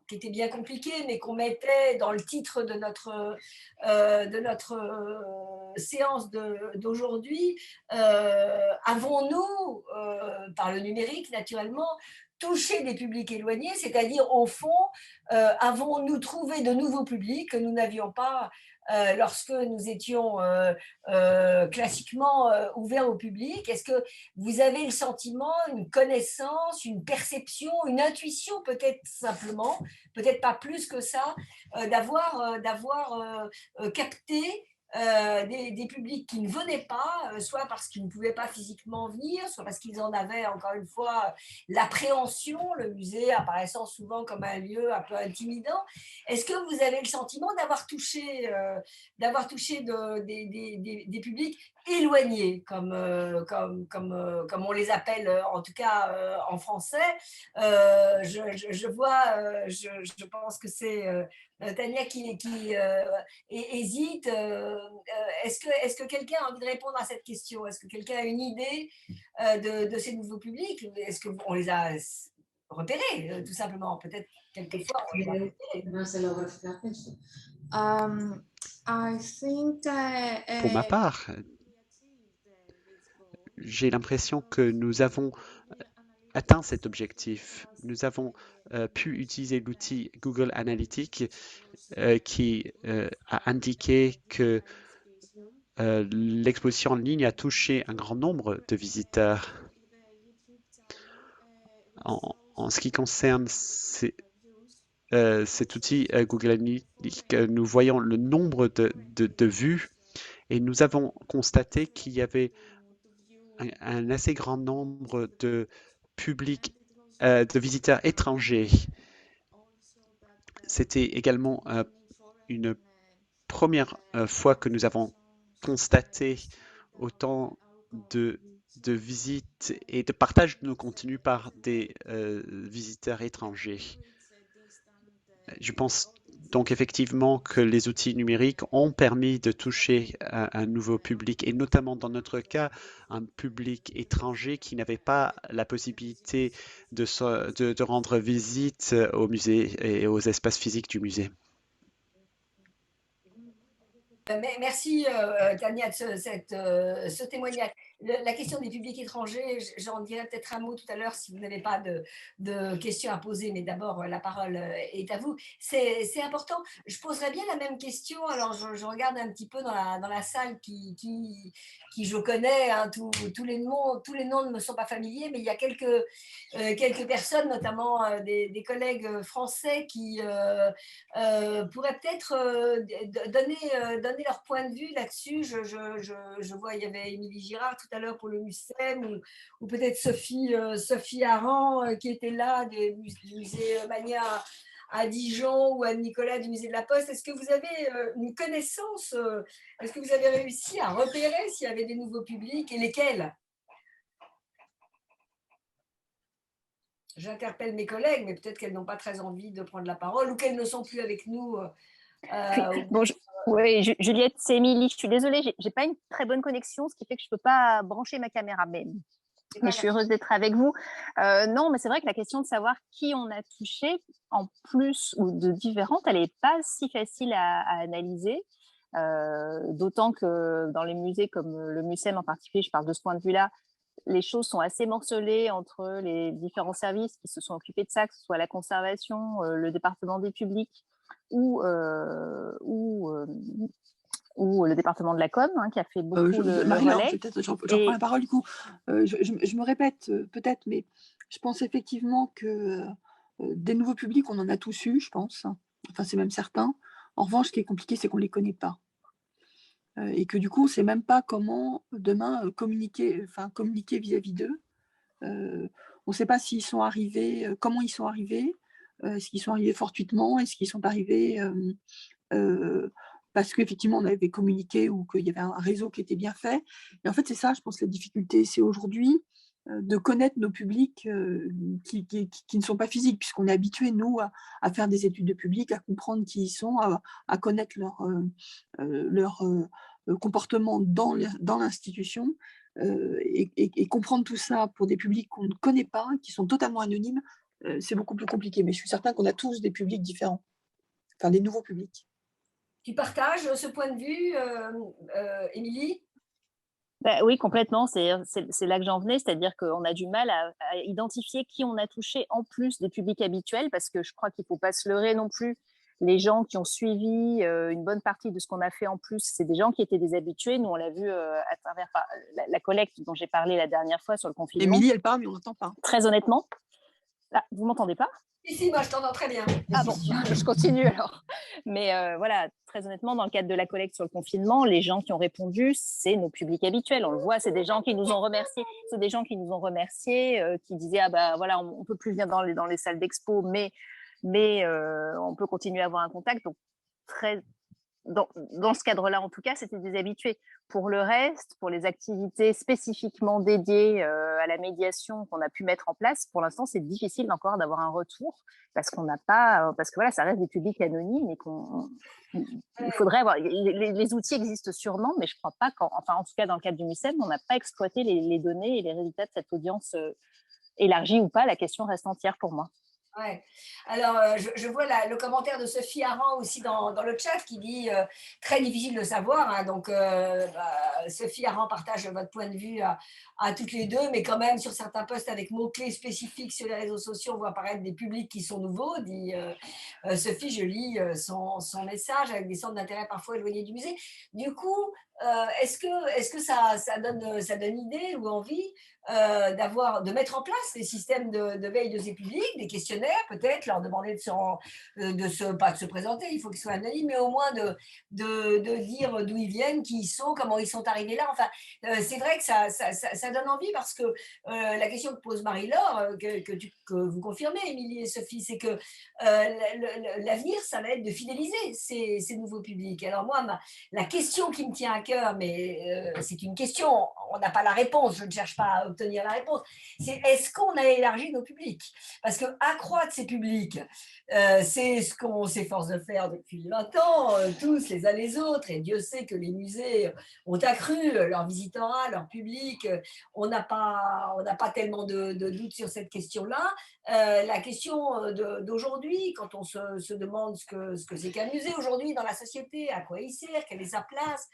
qui était bien compliquée, mais qu'on mettait dans le titre de notre séance d'aujourd'hui. Avons-nous, par le numérique naturellement, toucher des publics éloignés, c'est-à-dire au fond, avons-nous trouvé de nouveaux publics que nous n'avions pas lorsque nous étions classiquement ouverts au public? Est-ce que vous avez le sentiment, une connaissance, une perception, une intuition peut-être simplement, peut-être pas plus que ça, d'avoir capté des publics qui ne venaient pas, soit parce qu'ils ne pouvaient pas physiquement venir, soit parce qu'ils en avaient, encore une fois, l'appréhension, le musée apparaissant souvent comme un lieu un peu intimidant. Est-ce que vous avez le sentiment d'avoir touché des publics éloignés, comme on les appelle, en tout cas en français? Je pense que c'est Tania qui hésite. Est-ce que quelqu'un a envie de répondre à cette question? Est-ce que quelqu'un a une idée de ces nouveaux publics? Est-ce qu'on les a repérés, tout simplement? Peut-être quelquefois on les a repérés. Pour ma part, j'ai l'impression que nous avons atteint cet objectif. Nous avons pu utiliser l'outil Google Analytics qui a indiqué que l'exposition en ligne a touché un grand nombre de visiteurs. En ce qui concerne cet outil Google Analytics, nous voyons le nombre de vues et nous avons constaté qu'il y avait un assez grand nombre de de visiteurs étrangers. C'était également une première fois que nous avons constaté autant de visites et de partage de nos contenus par des visiteurs étrangers. Je pense donc effectivement que les outils numériques ont permis de toucher un nouveau public et notamment dans notre cas, un public étranger qui n'avait pas la possibilité de rendre visite au musée et aux espaces physiques du musée. Merci Tania de ce témoignage. La question des publics étrangers, j'en dirai peut-être un mot tout à l'heure si vous n'avez pas de questions à poser, mais d'abord la parole est à vous. C'est important. Je poserai bien la même question. Alors je regarde un petit peu dans la salle qui je connais. Hein, tous les noms ne me sont pas familiers, mais il y a quelques personnes, notamment des collègues français qui pourraient peut-être donner leur point de vue là-dessus. Je vois, il y avait Émilie Girard tout à l'heure pour le MUSEM, ou peut-être Sophie Aran qui était là du musée Mania à Dijon, ou Anne-Nicolas du musée de la Poste. Est-ce que vous avez une connaissance, est-ce que vous avez réussi à repérer s'il y avait des nouveaux publics et lesquels? J'interpelle mes collègues, mais peut-être qu'elles n'ont pas très envie de prendre la parole ou qu'elles ne sont plus avec nous. Oui, Juliette, c'est Émilie. Je suis désolée, j'ai pas une très bonne connexion, ce qui fait que je peux pas brancher ma caméra, mais je suis heureuse d'être avec vous. Non, mais c'est vrai que la question de savoir qui on a touché en plus ou de différentes, elle n'est pas si facile à analyser. D'autant que dans les musées comme le MUSEM en particulier, je parle de ce point de vue-là, les choses sont assez morcelées entre les différents services qui se sont occupés de ça, que ce soit la conservation, le département des publics ou le département de la com, hein, qui a fait beaucoup le relais. J'en prends la parole du coup. Je me répète peut-être, mais je pense effectivement que des nouveaux publics, on en a tous eu, je pense. Enfin, c'est même certain. En revanche, ce qui est compliqué, c'est qu'on ne les connaît pas. Et que du coup, on ne sait même pas comment demain communiquer vis-à-vis d'eux. On ne sait pas s'ils sont arrivés, comment ils sont arrivés, est-ce qu'ils sont arrivés fortuitement, est-ce qu'ils sont arrivés parce qu'effectivement on avait communiqué ou qu'il y avait un réseau qui était bien fait. Et en fait, c'est ça, je pense, la difficulté. C'est aujourd'hui, de connaître nos publics qui ne sont pas physiques, puisqu'on est habitué, nous, à faire des études de public, à comprendre qui ils sont, à connaître leur comportement dans l'institution, et comprendre tout ça pour des publics qu'on ne connaît pas, qui sont totalement anonymes, c'est beaucoup plus compliqué. Mais je suis certaine qu'on a tous des publics différents, enfin des nouveaux publics. Tu partages ce point de vue, Émilie? Oui, complètement. C'est là que j'en venais, c'est-à-dire qu'on a du mal à identifier qui on a touché en plus des publics habituels, parce que je crois qu'il ne faut pas se leurrer non plus. Les gens qui ont suivi une bonne partie de ce qu'on a fait en plus, c'est des gens qui étaient des habitués. Nous, on l'a vu à travers la collecte dont j'ai parlé la dernière fois sur le confinement. Émilie, elle parle, mais on n'entend pas. Très honnêtement. Ah, vous ne m'entendez pas? Si, moi je t'entends très bien. Ah bon, je continue alors. Mais voilà, très honnêtement, dans le cadre de la collecte sur le confinement, les gens qui ont répondu, c'est nos publics habituels. On le voit, c'est des gens qui nous ont remerciés. C'est des gens qui nous ont remerciés, qui disaient ah bah voilà, on peut plus venir dans les salles d'expo, mais on peut continuer à avoir un contact. Donc dans ce cadre-là, en tout cas, c'était des habitués. Pour le reste, pour les activités spécifiquement dédiées à la médiation qu'on a pu mettre en place, pour l'instant, c'est difficile encore d'avoir un retour parce qu'on n'a pas, parce que voilà, ça reste des publics anonymes et il faudrait avoir. Les outils existent sûrement, mais je ne crois pas en tout cas dans le cadre du MUCEM, on n'a pas exploité les données et les résultats de cette audience élargie ou pas. La question reste entière pour moi. Ouais. Alors, je vois le commentaire de Sophie Aran aussi dans le chat qui dit très difficile de savoir. Hein, donc, Sophie Aran partage votre point de vue à toutes les deux, mais quand même, sur certains posts avec mots-clés spécifiques sur les réseaux sociaux, on voit apparaître des publics qui sont nouveaux. Dit Sophie, je lis son message avec des centres d'intérêt parfois éloignés du musée. Du coup, est-ce que ça donne idée ou envie de mettre en place des systèmes de veille de ces publics, des questionnaires peut-être, leur demander pas de se présenter, il faut qu'ils soient anonymes, mais au moins de dire d'où ils viennent, qui ils sont, comment ils sont arrivés là. Enfin, c'est vrai que ça donne envie parce que la question que pose Marie-Laure, que vous confirmez, Émilie et Sophie, c'est que l'avenir, ça va être de fidéliser ces nouveaux publics. Alors moi, la question qui me tient à cœur, mais c'est une question, on n'a pas la réponse, je ne cherche pas à obtenir la réponse, c'est est-ce qu'on a élargi nos publics? Parce que accroître ces publics, c'est ce qu'on s'efforce de faire depuis 20 ans, tous les uns les autres, et Dieu sait que les musées ont accru leurs visiteurs, leur public, on n'a pas tellement de doutes sur cette question-là. La question d'aujourd'hui, quand on se demande ce que c'est qu'un musée aujourd'hui dans la société, à quoi il sert, quelle est sa place,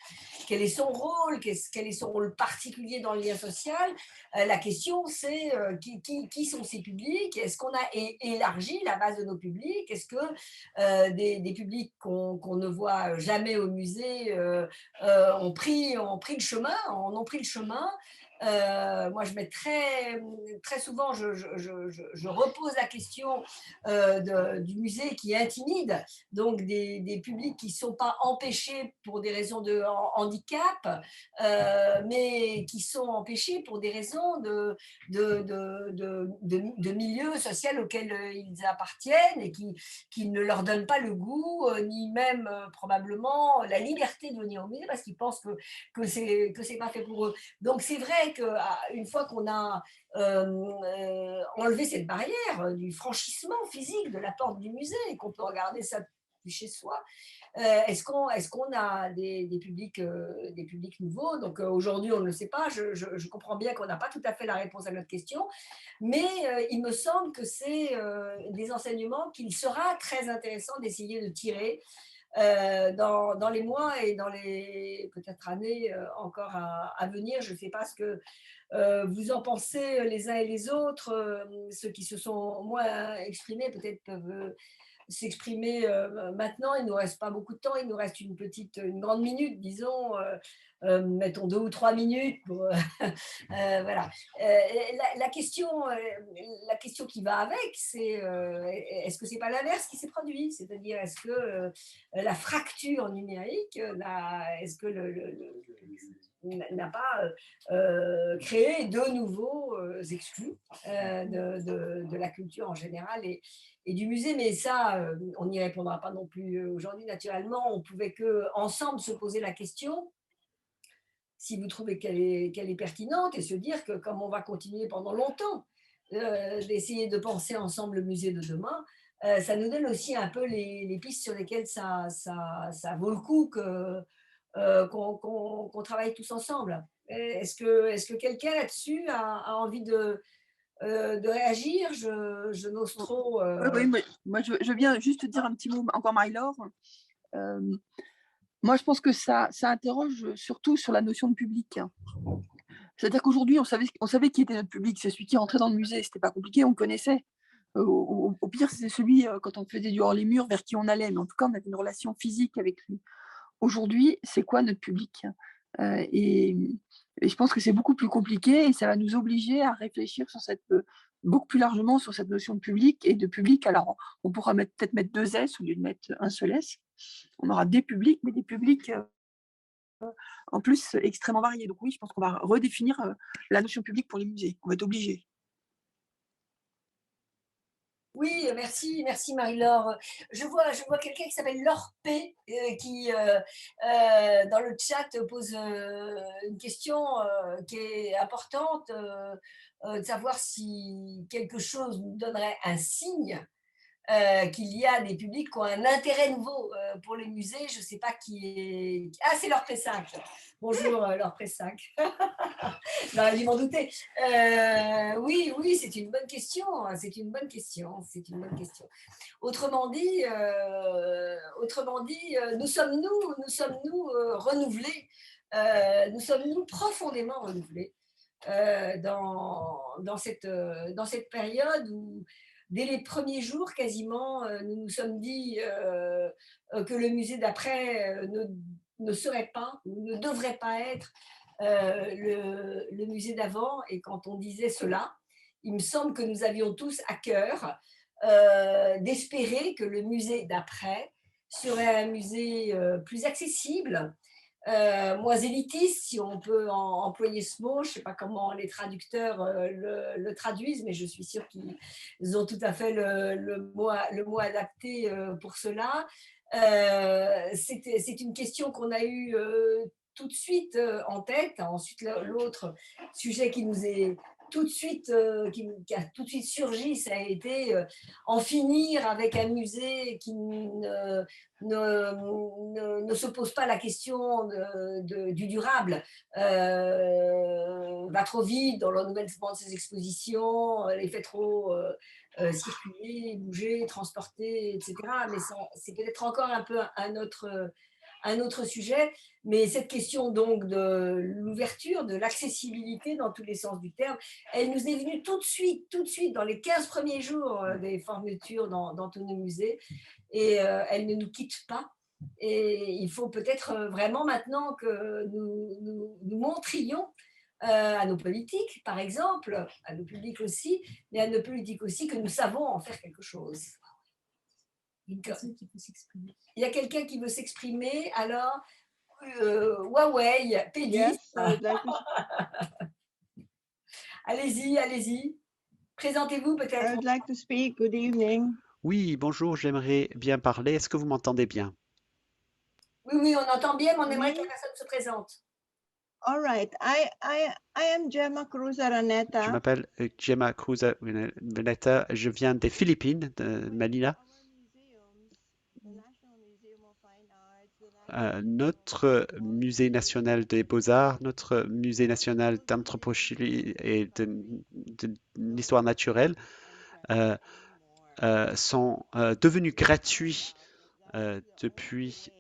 quel est son rôle, quel est son rôle particulier dans le lien social, la question c'est qui sont ces publics? Est-ce qu'on a élargi la base de nos publics? Est-ce que des publics qu'on ne voit jamais au musée ont pris le chemin, moi, je mets très souvent, je repose la question du musée qui intimide, donc des publics qui ne sont pas empêchés pour des raisons de handicap, mais qui sont empêchés pour des raisons de milieu social auquel ils appartiennent et qui ne leur donnent pas le goût, ni même probablement la liberté de venir au musée parce qu'ils pensent que c'est pas fait pour eux. Donc, c'est vrai qu'une fois qu'on a enlevé cette barrière du franchissement physique de la porte du musée et qu'on peut regarder ça depuis chez soi, est-ce qu'on a des publics nouveaux? Donc aujourd'hui, on ne le sait pas. Je comprends bien qu'on n'a pas tout à fait la réponse à notre question, mais il me semble que c'est des enseignements qu'il sera très intéressant d'essayer de tirer dans les mois et dans les peut-être années encore à venir. Je ne sais pas ce que vous en pensez les uns et les autres. Ceux qui se sont moins exprimés peut-être peuvent s'exprimer maintenant. Il ne nous reste pas beaucoup de temps, il nous reste une grande minute, disons, mettons 2 ou 3 minutes pour voilà. La question qui va avec, c'est est-ce que c'est pas l'inverse qui s'est produit? C'est-à-dire, est-ce que la fracture numérique, est-ce que n'a pas créé de nouveaux exclus de la culture en général et du musée, mais ça, on n'y répondra pas non plus aujourd'hui. Naturellement, on pouvait qu'ensemble se poser la question. si vous trouvez qu'elle est pertinente, et se dire que comme on va continuer pendant longtemps d'essayer de penser ensemble le musée de demain, ça nous donne aussi un peu les pistes sur lesquelles ça vaut le coup qu'on travaille tous ensemble. Est-ce que quelqu'un là-dessus a envie de réagir? Je n'ose trop. Oui, moi je viens juste dire un petit mot encore, Marie-Laure. Moi, je pense que ça interroge surtout sur la notion de public. C'est-à-dire qu'aujourd'hui, on savait qui était notre public. C'est celui qui rentrait dans le musée. C'était pas compliqué, on connaissait. Au pire, c'était celui, quand on faisait du hors les murs, vers qui on allait. Mais en tout cas, on avait une relation physique avec lui. Aujourd'hui, c'est quoi notre public? Et je pense que c'est beaucoup plus compliqué et ça va nous obliger à réfléchir sur beaucoup plus largement sur cette notion de public et de public. Alors, on pourra peut-être mettre 2 S au lieu de mettre un seul S. On aura des publics, mais des publics en plus extrêmement variés. Donc oui, je pense qu'on va redéfinir la notion de public pour les musées. On va être obligé. Oui, merci Marie-Laure. Je vois quelqu'un qui s'appelle Laure P qui, dans le chat, pose une question qui est importante, de savoir si quelque chose nous donnerait un signe qu'il y a des publics qui ont un intérêt nouveau pour les musées. Je ne sais pas qui est. Ah, c'est Laure Pressac. Bonjour Laure Pressac. J'aurais dû m'en douter. Oui, c'est une bonne question. Autrement dit, nous sommes-nous renouvelés, nous sommes-nous profondément renouvelés dans cette période où, dès les premiers jours, quasiment, nous nous sommes dit que le musée d'après ne serait pas ou ne devrait pas être le musée d'avant. Et quand on disait cela, il me semble que nous avions tous à cœur d'espérer que le musée d'après serait un musée plus accessible, moins élitiste, si on peut employer ce mot. Je ne sais pas comment les traducteurs le traduisent, mais je suis sûre qu'ils ont tout à fait le mot adapté pour cela. C'est une question qu'on a eue tout de suite en tête. Ensuite, l'autre sujet qui nous est tout de suite, qui a tout de suite surgi, ça a été en finir avec un musée qui ne se pose pas la question du durable, va trop vite dans l'ennouvellement de ses expositions, les fait trop circuler, bouger, transporter, etc. Mais c'est peut-être encore un peu un autre sujet. Mais cette question donc de l'ouverture, de l'accessibilité dans tous les sens du terme, elle nous est venue tout de suite, dans les 15 premiers jours des fermetures dans tous nos musées, et elle ne nous quitte pas. Et il faut peut-être vraiment maintenant que nous montrions à nos politiques, par exemple, à nos publics aussi, mais à nos politiques aussi, que nous savons en faire quelque chose. Il y a quelqu'un qui veut s'exprimer, alors Huawei, P10. Yes, I would like to, Allez-y. Présentez-vous I peut-être. would like to speak. Good evening. Oui, bonjour, j'aimerais bien parler. Est-ce que vous m'entendez bien? Oui, on entend bien, mais on aimerait que Oui. la personne se présente. All right. I am Gemma Cruz Je Araneta. m'appelle Gemma Cruz Veneta. Je viens des Philippines, de Manila. Notre musée national des beaux-arts, notre musée national d'anthropologie et de l'histoire naturelle sont devenus gratuits depuis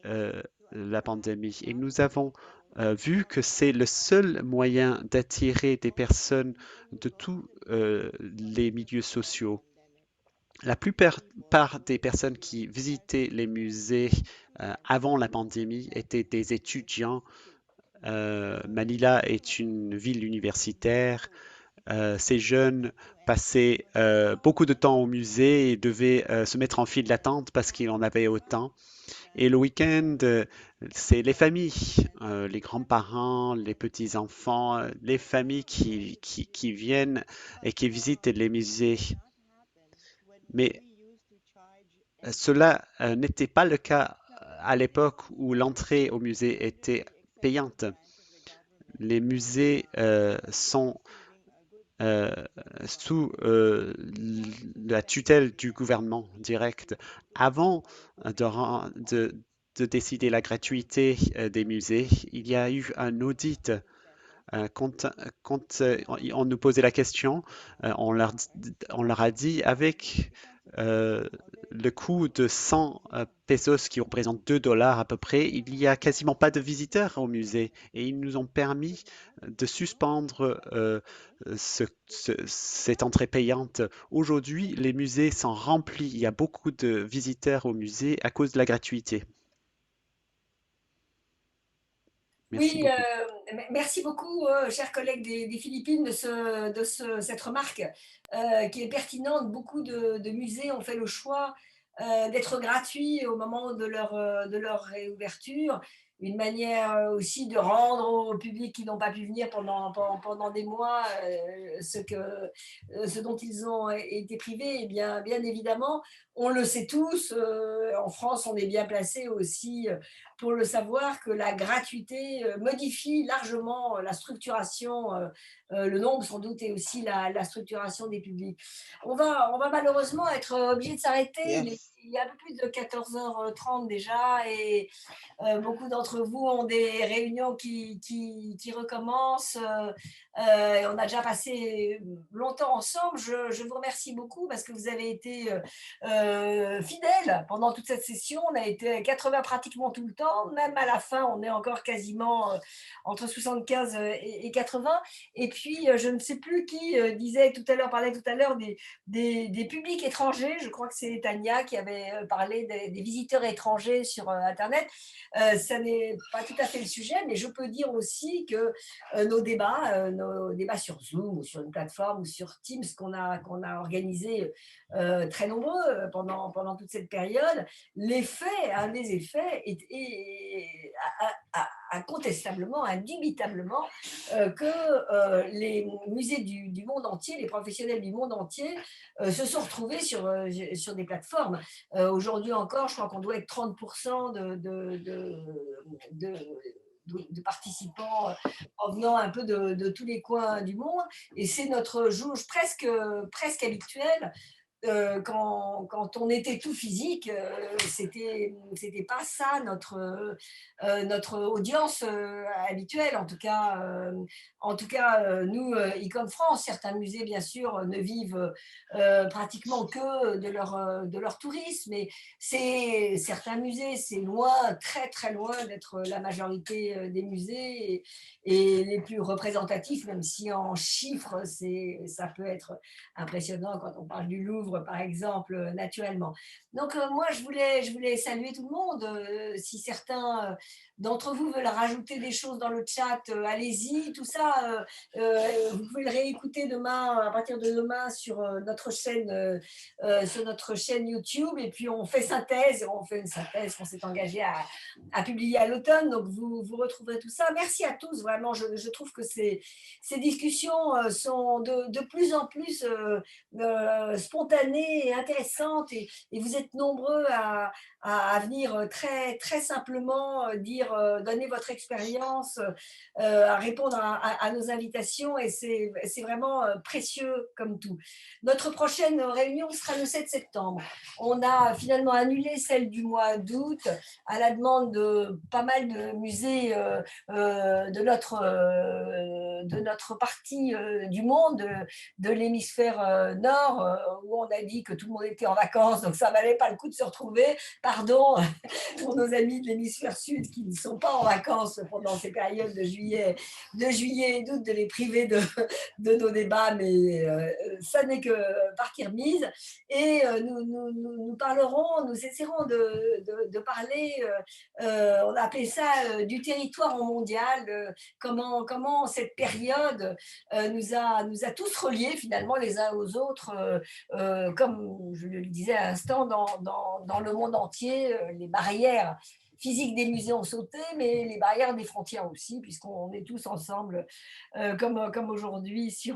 la pandémie. Et nous avons vu que c'est le seul moyen d'attirer des personnes de tous les milieux sociaux. La plupart des personnes qui visitaient les musées avant la pandémie étaient des étudiants. Manila est une ville universitaire. Ces jeunes passaient beaucoup de temps au musée et devaient se mettre en file d'attente parce qu'ils en avaient autant. Et le week-end, c'est les familles, les grands-parents, les petits-enfants, les familles qui viennent et qui visitent les musées. Mais cela n'était pas le cas à l'époque où l'entrée au musée était payante. les musées sont sous la tutelle du gouvernement direct. Avant de décider la gratuité des musées, il y a eu un audit. Quand on nous posait la question, on leur a dit avec le coût de 100 pesos qui représente 2 dollars à peu près, il n'y a quasiment pas de visiteurs au musée et ils nous ont permis de suspendre cette entrée payante. Aujourd'hui, les musées sont remplis. Il y a beaucoup de visiteurs au musée à cause de la gratuité. Merci Oui, beaucoup. merci beaucoup, chers collègues des Philippines, de cette remarque qui est pertinente. Beaucoup de musées ont fait le choix d'être gratuits au moment de leur réouverture. Une manière aussi de rendre au public qui n'ont pas pu venir pendant des mois ce dont ils ont été privés. Et bien évidemment, on le sait tous, en France, on est bien placé aussi pour le savoir que la gratuité modifie largement la structuration, le nombre sans doute, et aussi la structuration des publics. On va malheureusement être obligé de s'arrêter. Il est un peu plus de 14h30 déjà, et beaucoup d'entre vous ont des réunions qui recommencent. On a déjà passé longtemps ensemble. Je vous remercie beaucoup parce que vous avez été fidèles pendant toute cette session. On a été à 80 pratiquement tout le temps. Même à la fin, on est encore quasiment entre 75 et 80. Et puis, je ne sais plus qui parlait tout à l'heure des publics étrangers. Je crois que c'est Tania qui avait parlé des visiteurs étrangers sur Internet. Ça n'est pas tout à fait le sujet, mais je peux dire aussi que nos débats sur Zoom ou sur une plateforme ou sur Teams qu'on a organisé très nombreux pendant toute cette période, un des effets est incontestablement, indubitablement, que les musées du monde entier, les professionnels du monde entier se sont retrouvés sur des plateformes. Aujourd'hui encore, je crois qu'on doit être 30% de participants en venant un peu de tous les coins du monde, et c'est notre jauge presque habituelle. Quand on était tout physique, c'était pas ça notre audience habituelle. En tout cas, nous, Icon France, certains musées bien sûr ne vivent pratiquement que de leur tourisme, mais certains musées, c'est loin, très très loin d'être la majorité des musées et les plus représentatifs, même si en chiffres ça peut être impressionnant quand on parle du Louvre par exemple, naturellement. Donc moi je voulais saluer tout le monde. Si certains d'entre vous veulent rajouter des choses dans le chat, allez-y. Tout ça, vous pouvez le réécouter demain, à partir de demain, sur notre chaîne YouTube. Et puis on fait une synthèse qu'on s'est engagé à publier à l'automne. Donc vous retrouverez tout ça. Merci à tous, vraiment. Je trouve que ces discussions sont de plus en plus spontanées et intéressantes. Et vous êtes nombreux à venir très, très simplement donner votre expérience, à répondre à nos invitations, et c'est vraiment précieux comme tout. Notre prochaine réunion sera le 7 septembre. On a finalement annulé celle du mois d'août à la demande de pas mal de musées de notre partie du monde, de l'hémisphère nord, où on a dit que tout le monde était en vacances, donc ça ne valait pas le coup de se retrouver. Pardon pour nos amis de l'hémisphère sud qui ne sont pas en vacances pendant ces périodes de juillet et d'août, de les priver de nos débats, mais ça n'est que partie remise. Et nous essaierons de parler, on a appelé ça du territoire au mondial, comment cette période nous a tous reliés finalement les uns aux autres, comme je le disais à l'instant, dans le monde entier. Les barrières physiques des musées ont sauté, mais les barrières des frontières aussi, puisqu'on est tous ensemble, comme aujourd'hui sur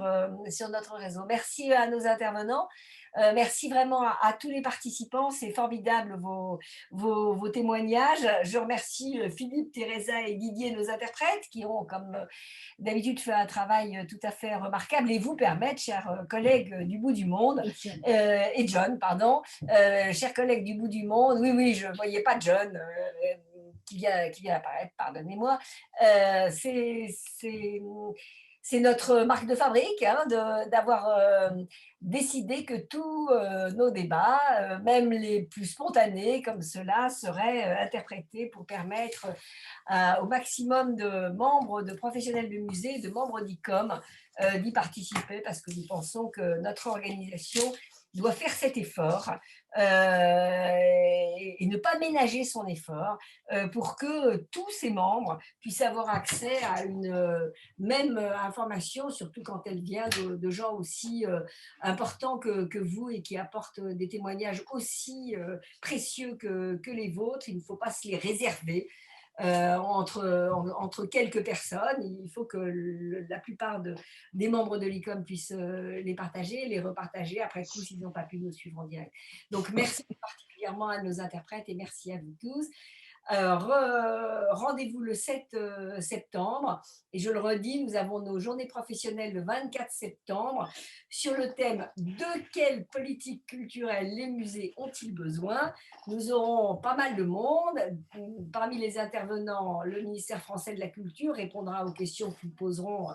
notre réseau. Merci à nos intervenants. Merci vraiment à tous les participants. C'est formidable vos témoignages. Je remercie Philippe, Teresa et Didier, nos interprètes, qui ont, comme d'habitude, fait un travail tout à fait remarquable et vous permettent, chers collègues du bout du monde, et John, pardon, chers collègues du bout du monde, oui, je ne voyais pas John qui vient apparaître, pardonnez-moi, c'est notre marque de fabrique hein, d'avoir décidé que tous nos débats, même les plus spontanés comme cela, seraient interprétés pour permettre au maximum de membres, de professionnels du musée, de membres d'ICOM d'y participer parce que nous pensons que notre organisation doit faire cet effort et ne pas ménager son effort pour que tous ses membres puissent avoir accès à une même information, surtout quand elle vient de gens aussi importants que vous et qui apportent des témoignages aussi précieux que les vôtres. Il ne faut pas se les réserver. Entre quelques personnes. Il faut que la plupart des membres de l'ICOM puissent les partager, les repartager après coup s'ils n'ont pas pu nous suivre en direct. Donc, merci particulièrement à nos interprètes et merci à vous tous. Rendez-vous le 7 septembre et je le redis, nous avons nos journées professionnelles le 24 septembre sur le thème de quelle politique culturelle les musées ont-ils besoin. Nous aurons pas mal de monde. Parmi les intervenants, le ministère français de la Culture répondra aux questions que nous poserons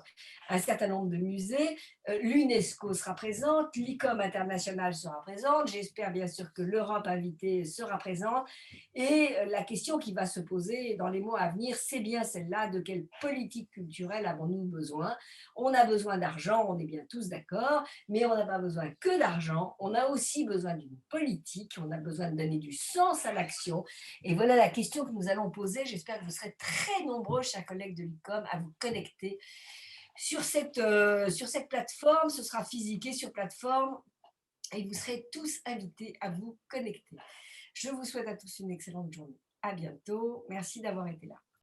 un certain nombre de musées. L'UNESCO sera présente, l'ICOM international sera présente. J'espère bien sûr que l'Europe invitée sera présente. Et la question qui va se poser dans les mois à venir, c'est bien celle-là, de quelle politique culturelle avons-nous besoin? On a besoin d'argent, on est bien tous d'accord, mais on n'a pas besoin que d'argent, on a aussi besoin d'une politique, on a besoin de donner du sens à l'action. Et voilà la question que nous allons poser. J'espère que vous serez très nombreux, chers collègues de l'ICOM, à vous connecter sur cette plateforme. Ce sera physiqué sur plateforme et vous serez tous invités à vous connecter. Je vous souhaite à tous une excellente journée. À bientôt. Merci d'avoir été là.